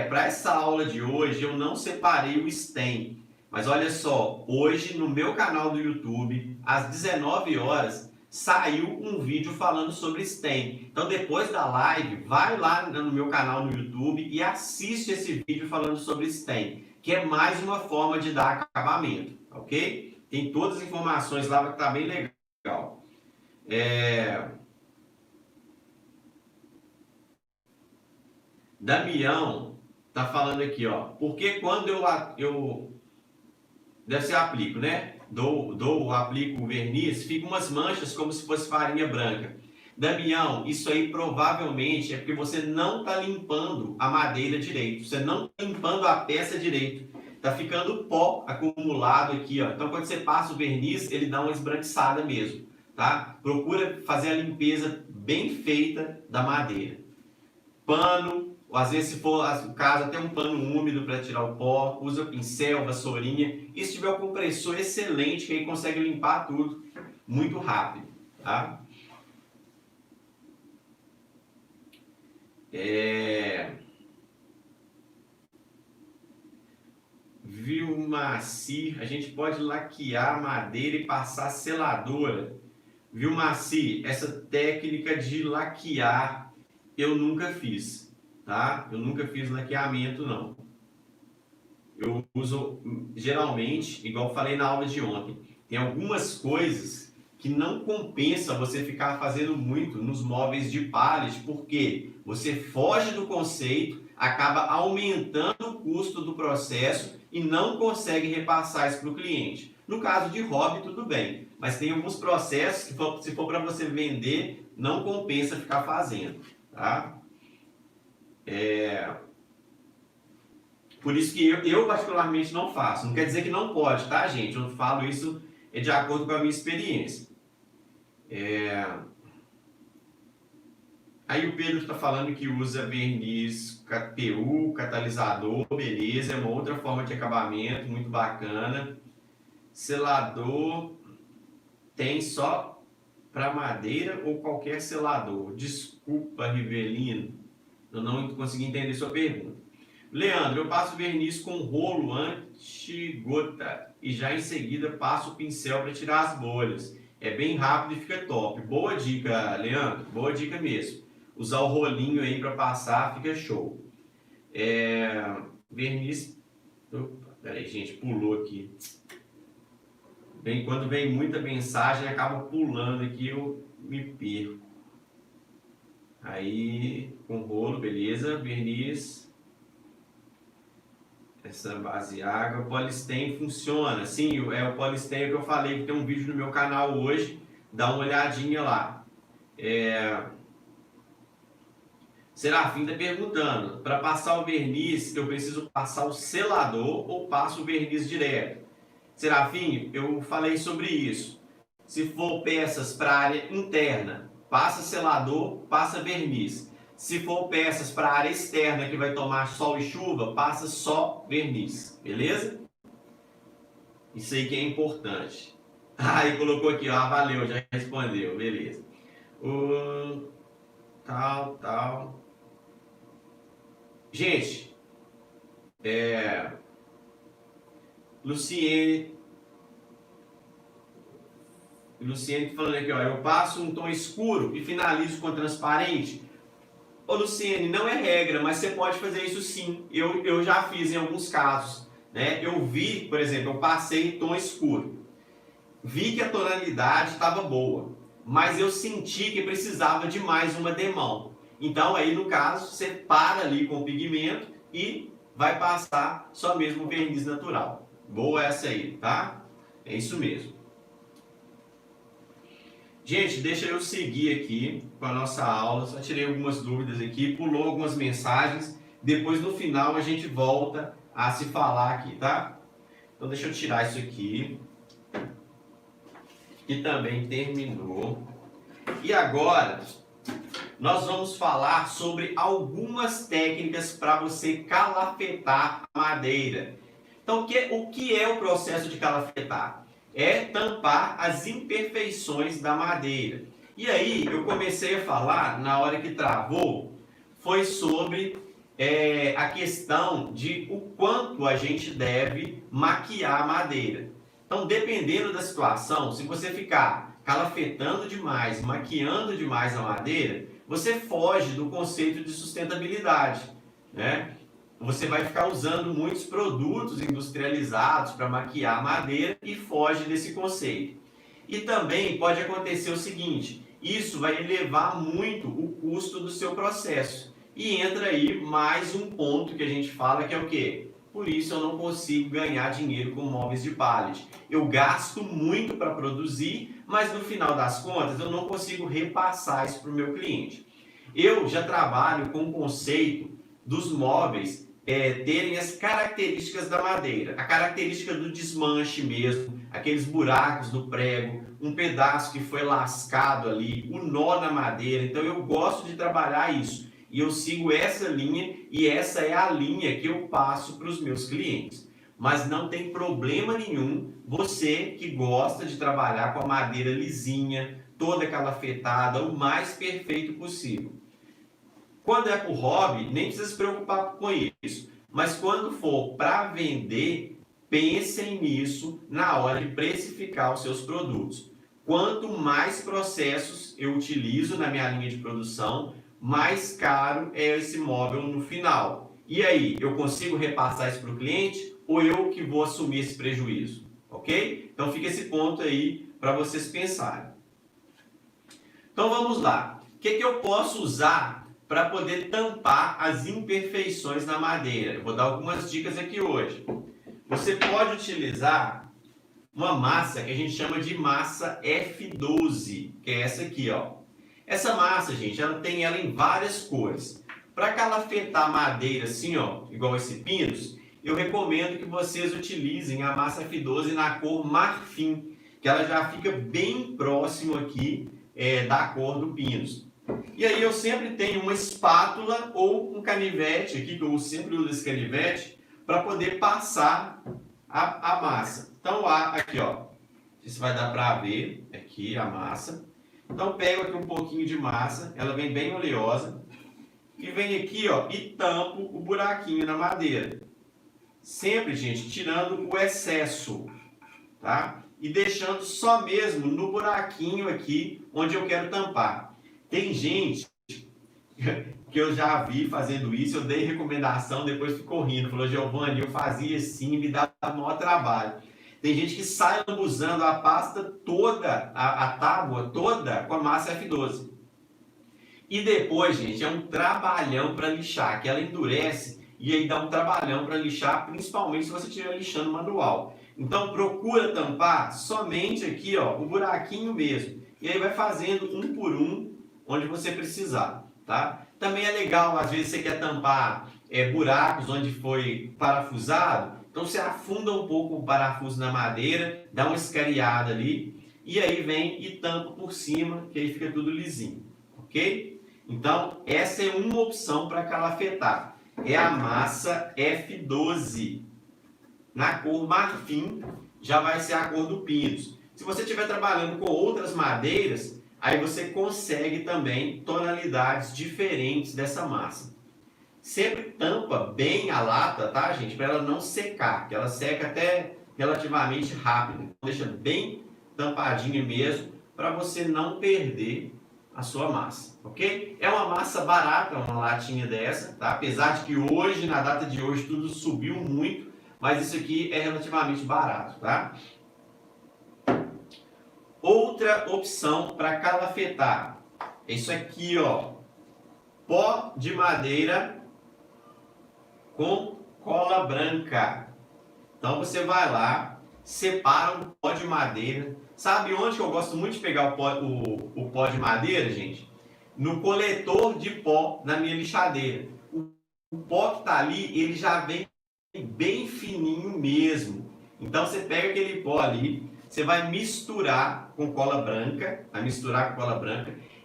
Para essa aula de hoje, eu não separei o stain. Mas olha só, hoje no meu canal do YouTube, às 19 horas, saiu um vídeo falando sobre stain. Então depois da live, vai lá no meu canal no YouTube e assiste esse vídeo falando sobre stain, que é mais uma forma de dar acabamento, ok? Tem todas as informações lá, que tá bem legal. Damião tá falando aqui, ó, porque quando eu deve ser aplico, né? Aplico o verniz, fica umas manchas como se fosse farinha branca. Damião, isso aí provavelmente é porque você não está limpando a madeira direito, você não está limpando a peça direito. Tá ficando pó acumulado aqui, ó. Então quando você passa o verniz, ele dá uma esbranquiçada mesmo, tá? Procura fazer a limpeza bem feita da madeira. Pano, ou às vezes, se for o caso, até um pano úmido para tirar o pó, usa pincel, vassourinha. E se tiver um compressor excelente, que aí consegue limpar tudo muito rápido, tá? Vilmaci, a gente pode laquear madeira e passar seladora. Vilmaci, essa técnica de laquear eu nunca fiz. Tá? Eu nunca fiz laqueamento, não. Eu uso, geralmente, igual eu falei na aula de ontem, tem algumas coisas que não compensa você ficar fazendo muito nos móveis de pallet, porque você foge do conceito, acaba aumentando o custo do processo e não consegue repassar isso para o cliente. No caso de hobby, tudo bem. mas tem alguns processos que, se for para você vender, não compensa ficar fazendo, tá? Por isso que eu particularmente não faço. Não quer dizer que não pode, tá, gente? Eu falo isso de acordo com a minha experiência. Aí o Pedro está falando que usa verniz PU, catalisador, beleza, é uma outra forma de acabamento, muito bacana. Selador tem só para madeira ou qualquer selador? Desculpa, Rivelino, eu não consegui entender sua pergunta. Leandro, eu passo verniz com rolo anti-gota e já em seguida passo o pincel para tirar as bolhas. É bem rápido e fica top. Boa dica, Leandro, boa dica mesmo. Usar o rolinho aí para passar fica show. Verniz... Opa, peraí, gente, pulou aqui. Quando vem muita mensagem, acaba pulando aqui, eu me perco. Aí, com rolo, beleza. Verniz. Essa base água. O Polisten funciona. Sim, o Polisten que eu falei, que tem um vídeo no meu canal hoje. Dá uma olhadinha lá. Serafim está perguntando, para passar o verniz, eu preciso passar o selador ou passo o verniz direto? Serafim, eu falei sobre isso. Se for peças para área interna, passa selador, passa verniz. Se for peças para área externa, que vai tomar sol e chuva, passa só verniz, beleza? Isso aí que é importante. Aí colocou aqui, ó, valeu, já respondeu, beleza. Tal. Gente, Luciene falando aqui, ó, eu passo um tom escuro e finalizo com transparente. Ô Luciene, não é regra, mas você pode fazer isso sim. Eu já fiz em alguns casos, né? Eu vi, por exemplo, eu passei tom escuro. Vi que a tonalidade estava boa, mas eu senti que precisava de mais uma demão. Então aí no caso, você para ali com o pigmento e vai passar só mesmo o verniz natural. Boa essa aí, tá? É isso mesmo. Gente, deixa eu seguir aqui com a nossa aula. Só tirei algumas dúvidas aqui, pulou algumas mensagens. Depois no final a gente volta a se falar aqui, tá? Então deixa eu tirar isso aqui. Que também terminou. E agora nós vamos falar sobre algumas técnicas para você calafetar a madeira. Então, o que é o processo de calafetar? É tampar as imperfeições da madeira. E aí, eu comecei a falar, na hora que travou, foi sobre a questão de o quanto a gente deve maquiar a madeira. Então, dependendo da situação, se você ficar calafetando demais, maquiando demais a madeira, você foge do conceito de sustentabilidade, né? Você vai ficar usando muitos produtos industrializados para maquiar a madeira e foge desse conceito. E também pode acontecer o seguinte, isso vai elevar muito o custo do seu processo. E entra aí mais um ponto que a gente fala que é o quê? Por isso eu não consigo ganhar dinheiro com móveis de pallet. Eu gasto muito para produzir, mas no final das contas eu não consigo repassar isso para o meu cliente. Eu já trabalho com o conceito dos móveis terem as características da madeira. A característica do desmanche mesmo, aqueles buracos do prego, um pedaço que foi lascado ali, o nó na madeira. Então eu gosto de trabalhar isso. E eu sigo essa linha e essa é a linha que eu passo para os meus clientes. Mas não tem problema nenhum você que gosta de trabalhar com a madeira lisinha, toda calafetada, o mais perfeito possível. Quando é para o hobby, nem precisa se preocupar com isso. Mas quando for para vender, pensem nisso na hora de precificar os seus produtos. Quanto mais processos eu utilizo na minha linha de produção, mais caro é esse móvel no final. E aí, eu consigo repassar isso para o cliente ou eu que vou assumir esse prejuízo? Ok? Então fica esse ponto aí para vocês pensarem. Então vamos lá. O que eu posso usar para poder tampar as imperfeições na madeira? Eu vou dar algumas dicas aqui hoje. Você pode utilizar uma massa que a gente chama de massa F12, que é essa aqui, ó. Essa massa, gente, ela tem ela em várias cores. Para calafetar madeira assim, ó, igual esse pinus, eu recomendo que vocês utilizem a massa F12 na cor marfim, que ela já fica bem próximo aqui da cor do pinus. E aí eu sempre tenho uma espátula ou um canivete aqui, que eu sempre uso esse canivete, para poder passar a massa. Então, aqui, ó, isso vai dar para ver aqui a massa. Então, pego aqui um pouquinho de massa, ela vem bem oleosa, e vem aqui, ó, e tampo o buraquinho na madeira. Sempre, gente, tirando o excesso, tá? E deixando só mesmo no buraquinho aqui, onde eu quero tampar. Tem gente que eu já vi fazendo isso, eu dei recomendação, depois ficou rindo, falou, Giovanni, eu fazia assim, me dava o maior trabalho. Tem gente que sai lambuzando a pasta toda, a tábua toda com a massa F12. E depois, gente, é um trabalhão para lixar, que ela endurece e aí dá um trabalhão para lixar, principalmente se você estiver lixando manual. Então procura tampar somente aqui, ó, o buraquinho mesmo. E aí vai fazendo um por um, onde você precisar, tá? Também é legal, às vezes você quer tampar buracos onde foi parafusado, então você afunda um pouco o parafuso na madeira, dá uma escariada ali, e aí vem e tampa por cima, que aí fica tudo lisinho, ok? Então, essa é uma opção para calafetar. É a massa F12. Na cor marfim, já vai ser a cor do pinus. Se você estiver trabalhando com outras madeiras, aí você consegue também tonalidades diferentes dessa massa. Sempre tampa bem a lata, tá, gente? Para ela não secar, que ela seca até relativamente rápido. Então, deixa bem tampadinha mesmo, para você não perder a sua massa, ok? É uma massa barata, uma latinha dessa, tá? Apesar de que hoje, na data de hoje, tudo subiu muito, mas isso aqui é relativamente barato, tá? Outra opção para calafetar é isso aqui, ó, pó de madeira com cola branca. Então você vai lá, separa um pó de madeira. Sabe onde que eu gosto muito de pegar o pó de madeira, gente? No coletor de pó na minha lixadeira. O pó que está ali, ele já vem bem fininho mesmo. Então você pega aquele pó ali, você vai misturar com cola branca,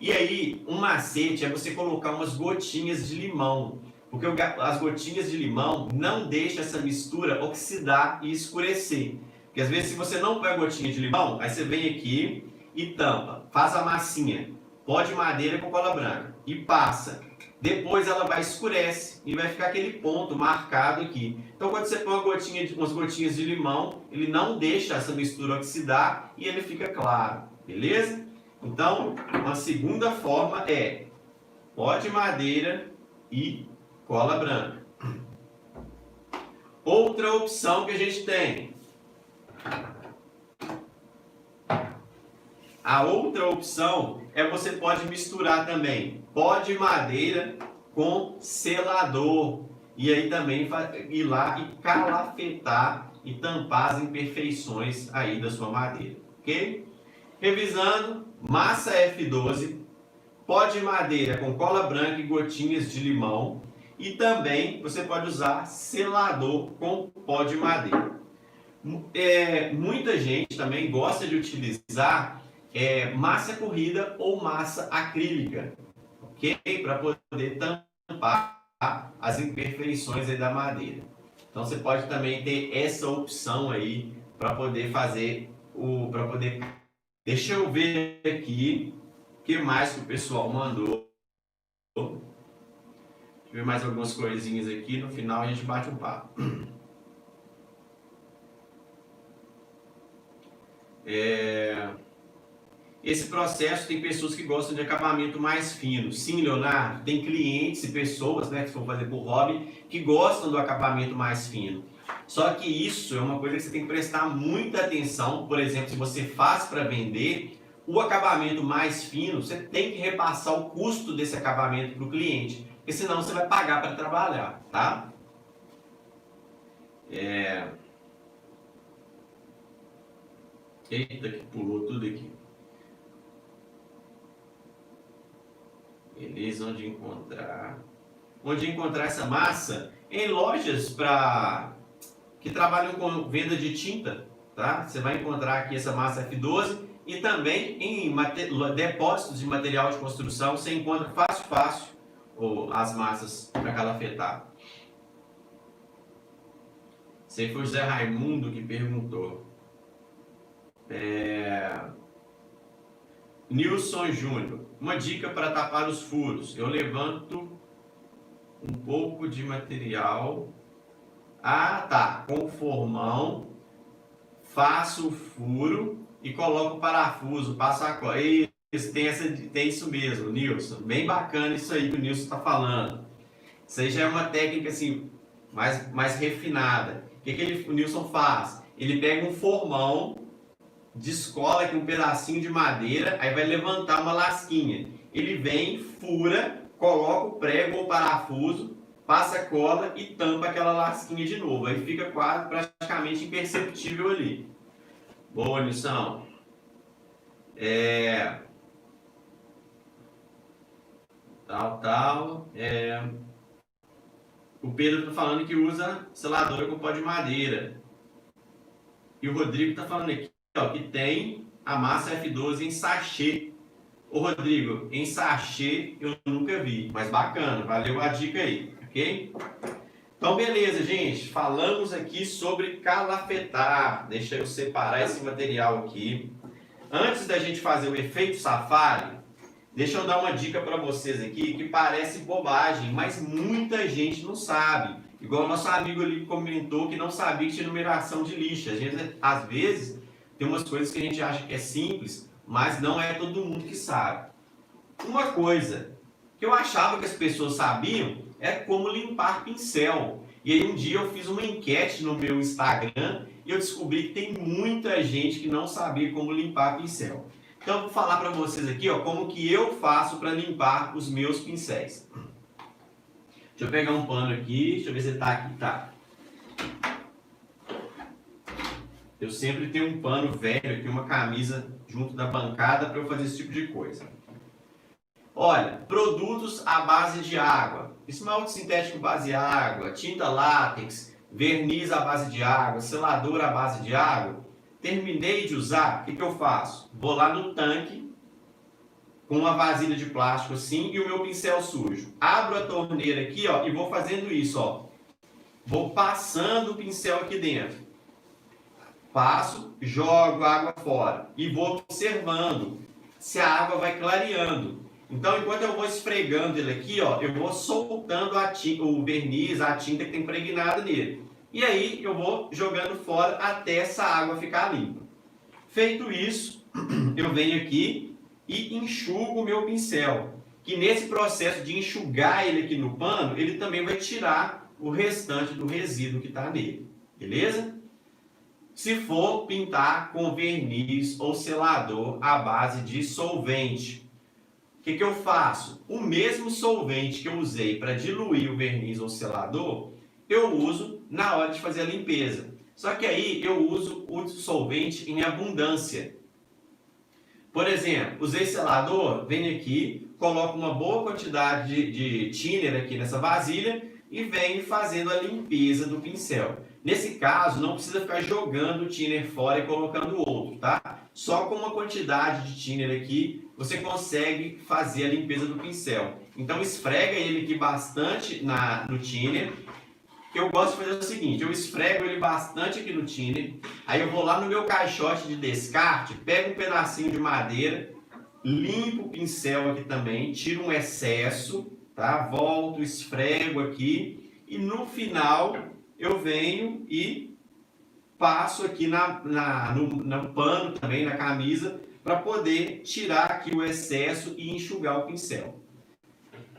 e aí um macete é você colocar umas gotinhas de limão, porque as gotinhas de limão não deixam essa mistura oxidar e escurecer. Porque às vezes se você não põe a gotinha de limão, aí você vem aqui e tampa, faz a massinha, pó de madeira com cola branca e passa. Depois ela vai escurece e vai ficar aquele ponto marcado aqui. Então quando você põe umas gotinhas de limão, ele não deixa essa mistura oxidar e ele fica claro, beleza? Então, uma segunda forma é pó de madeira e cola branca. Outra opção que a gente tem. A outra opção é você pode misturar também pó de madeira com selador. E aí também ir lá e calafetar e tampar as imperfeições aí da sua madeira, ok? Revisando, massa F12, pó de madeira com cola branca e gotinhas de limão. E também você pode usar selador com pó de madeira. Muita gente também gosta de utilizar massa corrida ou massa acrílica, ok? Para poder tampar as imperfeições aí da madeira. Então você pode também ter essa opção aí para poder fazer Deixa eu ver aqui o que mais que o pessoal mandou. Deixa eu ver mais algumas coisinhas aqui, no final a gente bate um papo. Esse processo tem pessoas que gostam de acabamento mais fino. Sim, Leonardo, tem clientes e pessoas, né, que vão fazer por hobby, que gostam do acabamento mais fino. Só que isso é uma coisa que você tem que prestar muita atenção. Por exemplo, se você faz para vender, o acabamento mais fino, você tem que repassar o custo desse acabamento para o cliente, porque senão você vai pagar para trabalhar, tá? Eita, que pulou tudo aqui. Beleza, onde encontrar? Onde encontrar essa massa? Em lojas que trabalham com venda de tinta, tá? Você vai encontrar aqui essa massa F12 e também em depósitos de material de construção você encontra fácil as massas para calafetar. Esse foi o Zé Raimundo que perguntou. Nilson Júnior, uma dica para tapar os furos. Eu levanto um pouco de material. Ah, tá. Com o formão, faço o furo e coloco o parafuso, passo a cola. Tem isso mesmo, Nilson. Bem bacana isso aí que o Nilson está falando. Isso aí já é uma técnica assim, mais refinada. O que o Nilson faz? Ele pega um formão, descola aqui um pedacinho de madeira, aí vai levantar uma lasquinha. Ele vem, fura, coloca o prego ou o parafuso, passa a cola e tampa aquela lasquinha de novo. Aí fica quase praticamente imperceptível ali. Boa, Nilson. O Pedro está falando que usa seladora com pó de madeira. E o Rodrigo está falando aqui que tem a massa F12 em sachê. Ô Rodrigo, em sachê eu nunca vi, mas bacana, valeu a dica aí, ok? Então beleza, gente, falamos aqui sobre calafetar. Deixa eu separar esse material aqui. Antes da gente fazer o efeito safari, deixa eu dar uma dica para vocês aqui que parece bobagem, mas muita gente não sabe. Igual o nosso amigo ali comentou que não sabia que tinha numeração de lixa. A gente, às vezes, tem umas coisas que a gente acha que é simples, mas não é todo mundo que sabe. Uma coisa que eu achava que as pessoas sabiam é como limpar pincel. E aí um dia eu fiz uma enquete no meu Instagram e eu descobri que tem muita gente que não sabia como limpar pincel. Então eu vou falar para vocês aqui como que eu faço para limpar os meus pincéis. Deixa eu pegar um pano aqui, deixa eu ver se está aqui, tá. Eu sempre tenho um pano velho aqui, uma camisa junto da bancada para eu fazer esse tipo de coisa. Olha, produtos à base de água, esmalte sintético base água, tinta látex, verniz à base de água, selador à base de água. Terminei de usar, o que eu faço? Vou lá no tanque, com uma vasilha de plástico assim e o meu pincel sujo. Abro a torneira aqui e vou fazendo isso. Vou passando o pincel aqui dentro. Passo, jogo a água fora e vou observando se a água vai clareando. Então, enquanto eu vou esfregando ele aqui, eu vou soltando o verniz, a tinta que tem impregnada nele. E aí eu vou jogando fora até essa água ficar limpa. Feito isso, eu venho aqui e enxugo o meu pincel. Que nesse processo de enxugar ele aqui no pano, ele também vai tirar o restante do resíduo que está nele. Beleza? Se for pintar com verniz ou selador à base de solvente, o que eu faço? O mesmo solvente que eu usei para diluir o verniz ou selador, eu uso na hora de fazer a limpeza. Só que aí eu uso o solvente em abundância. Por exemplo, usei selador, venho aqui, coloco uma boa quantidade de thinner aqui nessa vasilha e venho fazendo a limpeza do pincel. Nesse caso, não precisa ficar jogando o thinner fora e colocando outro, tá? Só com uma quantidade de thinner aqui, você consegue fazer a limpeza do pincel. Então, esfrega ele aqui bastante no thinner. Eu gosto de fazer o seguinte, eu esfrego ele bastante aqui no thinner, aí eu vou lá no meu caixote de descarte, pego um pedacinho de madeira, limpo o pincel aqui também, tiro um excesso, tá? Volto, esfrego aqui e no final eu venho e passo aqui no pano também, na camisa, para poder tirar aqui o excesso e enxugar o pincel.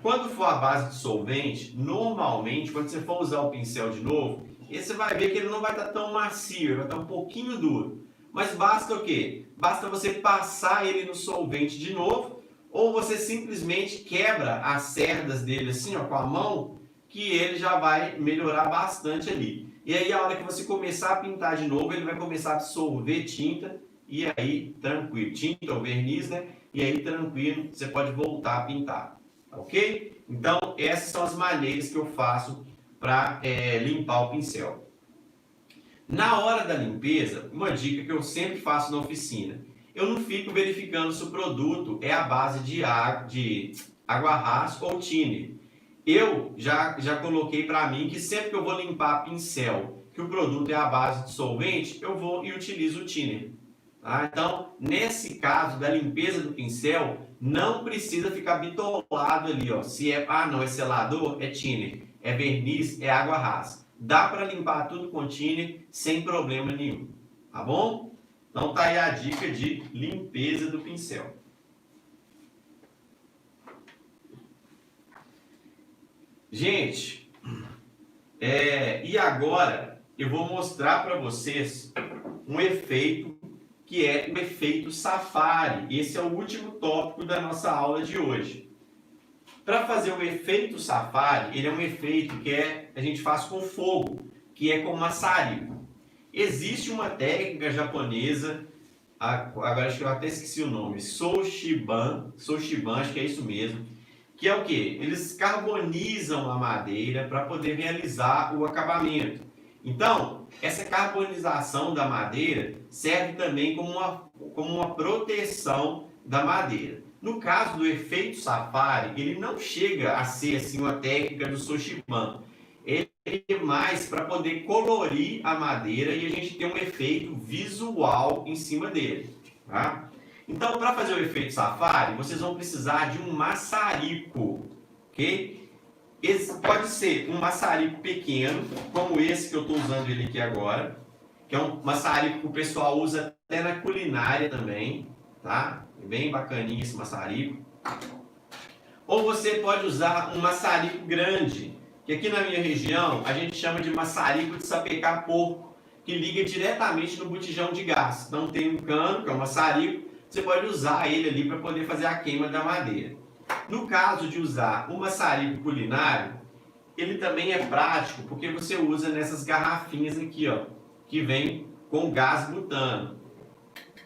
Quando for a base de solvente, normalmente, quando você for usar o pincel de novo, você vai ver que ele não vai estar tão macio, ele vai estar um pouquinho duro. Mas basta o quê? Basta você passar ele no solvente de novo, ou você simplesmente quebra as cerdas dele assim, com a mão, que ele já vai melhorar bastante ali. E aí, a hora que você começar a pintar de novo, ele vai começar a absorver tinta e aí tranquilo, tinta ou verniz, né? E aí tranquilo, você pode voltar a pintar, ok? Então essas são as maneiras que eu faço para limpar o pincel. Na hora da limpeza, uma dica que eu sempre faço na oficina, eu não fico verificando se o produto é a base de água rasa ou thinner. Eu já coloquei para mim que sempre que eu vou limpar pincel, que o produto é a base de solvente, eu vou e utilizo o thinner. Tá? Então, nesse caso da limpeza do pincel, não precisa ficar bitolado ali, ó. Se é, não, é selador, é thinner, é verniz, é água rasa. Dá para limpar tudo com thinner sem problema nenhum, tá bom? Então tá aí a dica de limpeza do pincel. Gente, e agora eu vou mostrar para vocês um efeito que é o efeito safari. Esse é o último tópico da nossa aula de hoje. Para fazer o efeito safari, ele é um efeito que a gente faz com fogo, que é com maçarico. Existe uma técnica japonesa, agora acho que eu até esqueci o nome, Soushiban, acho que é isso mesmo, que é o que? Eles carbonizam a madeira para poder realizar o acabamento. Então, essa carbonização da madeira serve também como uma proteção da madeira. No caso do efeito safari, ele não chega a ser assim uma técnica do Soushiban. Ele é mais para poder colorir a madeira e a gente ter um efeito visual em cima dele. Tá? Então, para fazer o efeito safari, vocês vão precisar de um maçarico, ok? Esse pode ser um maçarico pequeno, como esse que eu estou usando ele aqui agora, que é um maçarico que o pessoal usa até na culinária também, tá? Bem bacaninho esse maçarico. Ou você pode usar um maçarico grande, que aqui na minha região a gente chama de maçarico de sapecar porco, que liga diretamente no botijão de gás. Então tem um cano, que é um maçarico, você pode usar ele ali para poder fazer a queima da madeira. No caso de usar um maçarico culinário, ele também é prático, porque você usa nessas garrafinhas aqui, ó, que vem com gás butano.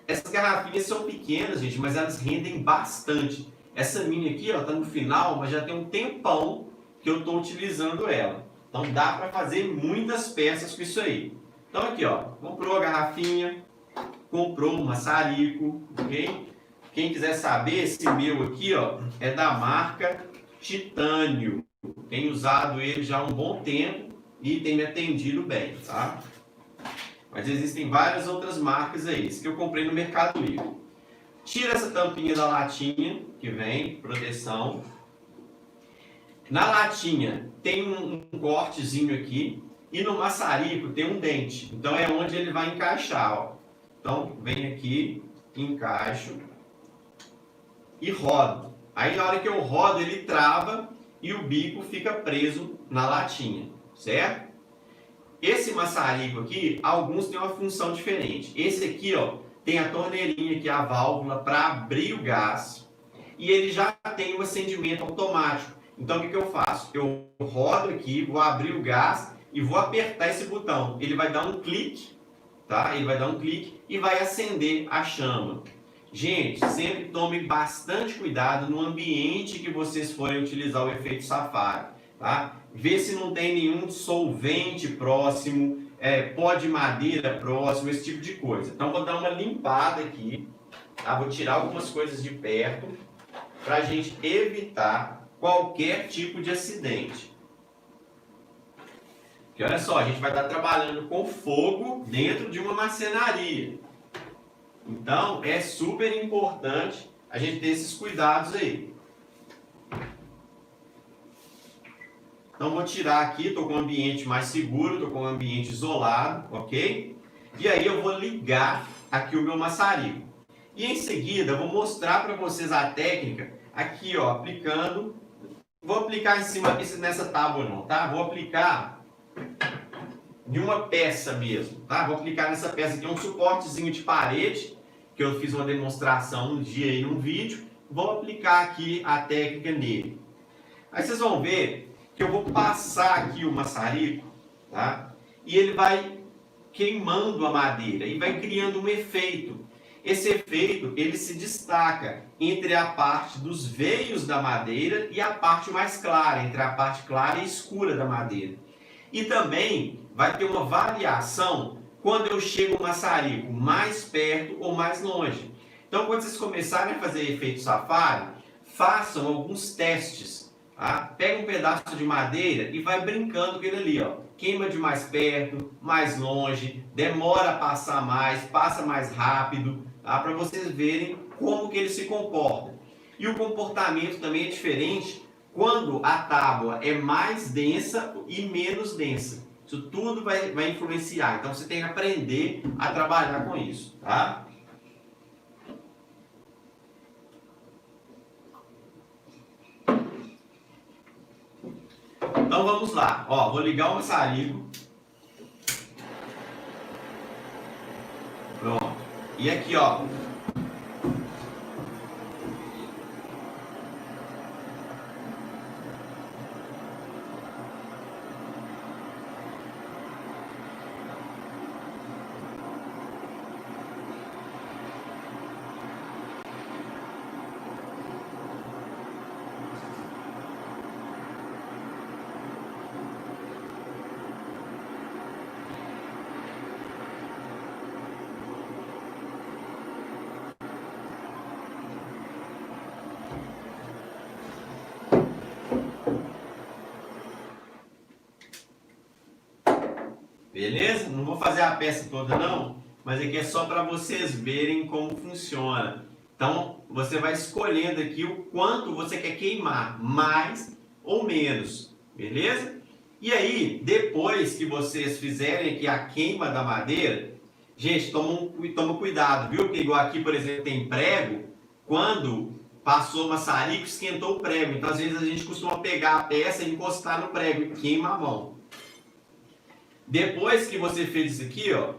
Essas garrafinhas são pequenas, gente, mas elas rendem bastante. Essa minha aqui, ó, tá no final, mas já tem um tempão que eu estou utilizando ela. Então dá para fazer muitas peças com isso aí. Então aqui, ó, comprou a garrafinha, comprou um maçarico, ok? Quem quiser saber, esse meu aqui, ó, é da marca Titânio. Tenho usado ele já há um bom tempo e tem me atendido bem, tá? Mas existem várias outras marcas aí, esse que eu comprei no Mercado Livre. Tira essa tampinha da latinha, que vem, proteção. Na latinha tem um cortezinho aqui e no maçarico tem um dente. Então é onde ele vai encaixar, ó. Então vem aqui, encaixo e rodo. Aí na hora que eu rodo ele trava e o bico fica preso na latinha, certo? Esse maçarico aqui, alguns têm uma função diferente. Esse aqui, ó, tem a torneirinha aqui, a válvula para abrir o gás e ele já tem um acendimento automático. Então o que eu faço? Eu rodo aqui, vou abrir o gás e vou apertar esse botão. Ele vai dar um clique, tá? Ele vai dar um clique e vai acender a chama. Gente, sempre tome bastante cuidado no ambiente que vocês forem utilizar o efeito safari, tá? Vê se não tem nenhum solvente próximo, pó de madeira próximo, esse tipo de coisa. Então vou dar uma limpada aqui, tá? Vou tirar algumas coisas de perto para a gente evitar qualquer tipo de acidente. Porque olha só, a gente vai estar trabalhando com fogo dentro de uma marcenaria. Então é super importante a gente ter esses cuidados aí. Então vou tirar aqui, estou com um ambiente mais seguro, estou com um ambiente isolado, ok? E aí eu vou ligar aqui o meu maçarico. E em seguida eu vou mostrar para vocês a técnica aqui, ó, aplicando. Vou aplicar em cima, nessa tábua não, tá? Vou aplicar de uma peça mesmo, tá? Vou aplicar nessa peça aqui um suportezinho de parede, que eu fiz uma demonstração um dia aí num vídeo. Vou aplicar aqui a técnica nele. Aí vocês vão ver que eu vou passar aqui o maçarico, tá? E ele vai queimando a madeira e vai criando um efeito. Esse efeito ele se destaca entre a parte dos veios da madeira e a parte mais clara, entre a parte clara e escura da madeira. E também vai ter uma variação quando eu chego o maçarico mais perto ou mais longe. Então, quando vocês começarem a fazer efeito safari, façam alguns testes. Tá? Pega um pedaço de madeira e vai brincando com ele ali, ó. Queima de mais perto, mais longe, demora a passar mais, passa mais rápido, tá? Para vocês verem como que ele se comporta. E o comportamento também é diferente quando a tábua é mais densa e menos densa. Isso tudo vai influenciar. Então você tem que aprender a trabalhar com isso, tá? Então vamos lá. Ó, vou ligar o maçarico. Pronto. E aqui, ó. Beleza? Não vou fazer a peça toda não, mas aqui é só para vocês verem como funciona. Então, você vai escolhendo aqui o quanto você quer queimar, mais ou menos, beleza? E aí, depois que vocês fizerem aqui a queima da madeira, gente, toma cuidado, viu? Porque igual aqui, por exemplo, tem prego, quando passou o maçarico, esquentou o prego. Então, às vezes, a gente costuma pegar a peça e encostar no prego e queima a mão. Depois que você fez isso aqui, ó,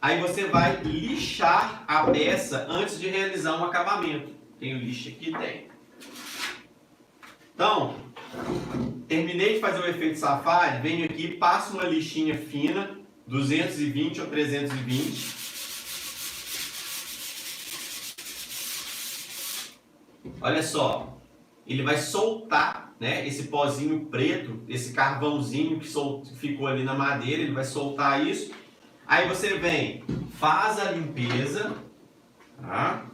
aí você vai lixar a peça antes de realizar um acabamento. Tem o lixo aqui? Tem. Então, terminei de fazer o efeito safari, venho aqui, passo uma lixinha fina, 220 ou 320. Olha só, ele vai soltar, né, esse pozinho preto, esse carvãozinho que ficou ali na madeira, ele vai soltar isso. Aí você vem, faz a limpeza, tá?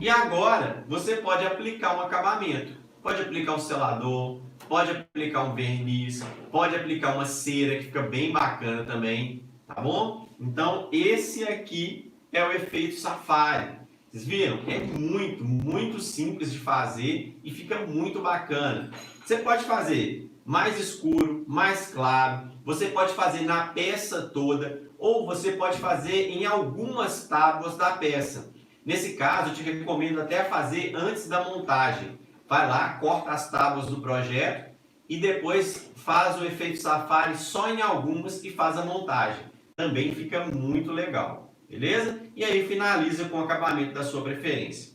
E agora você pode aplicar um acabamento. Pode aplicar um selador, pode aplicar um verniz, pode aplicar uma cera que fica bem bacana também, tá bom? Então esse aqui é o efeito safari. Vocês viram? É muito simples de fazer e fica muito bacana. Você pode fazer mais escuro, mais claro, você pode fazer na peça toda ou você pode fazer em algumas tábuas da peça. Nesse caso, eu te recomendo até fazer antes da montagem. Vai lá, corta as tábuas do projeto e depois faz o efeito safari só em algumas e faz a montagem. Também fica muito legal. Beleza? E aí finaliza com o acabamento da sua preferência.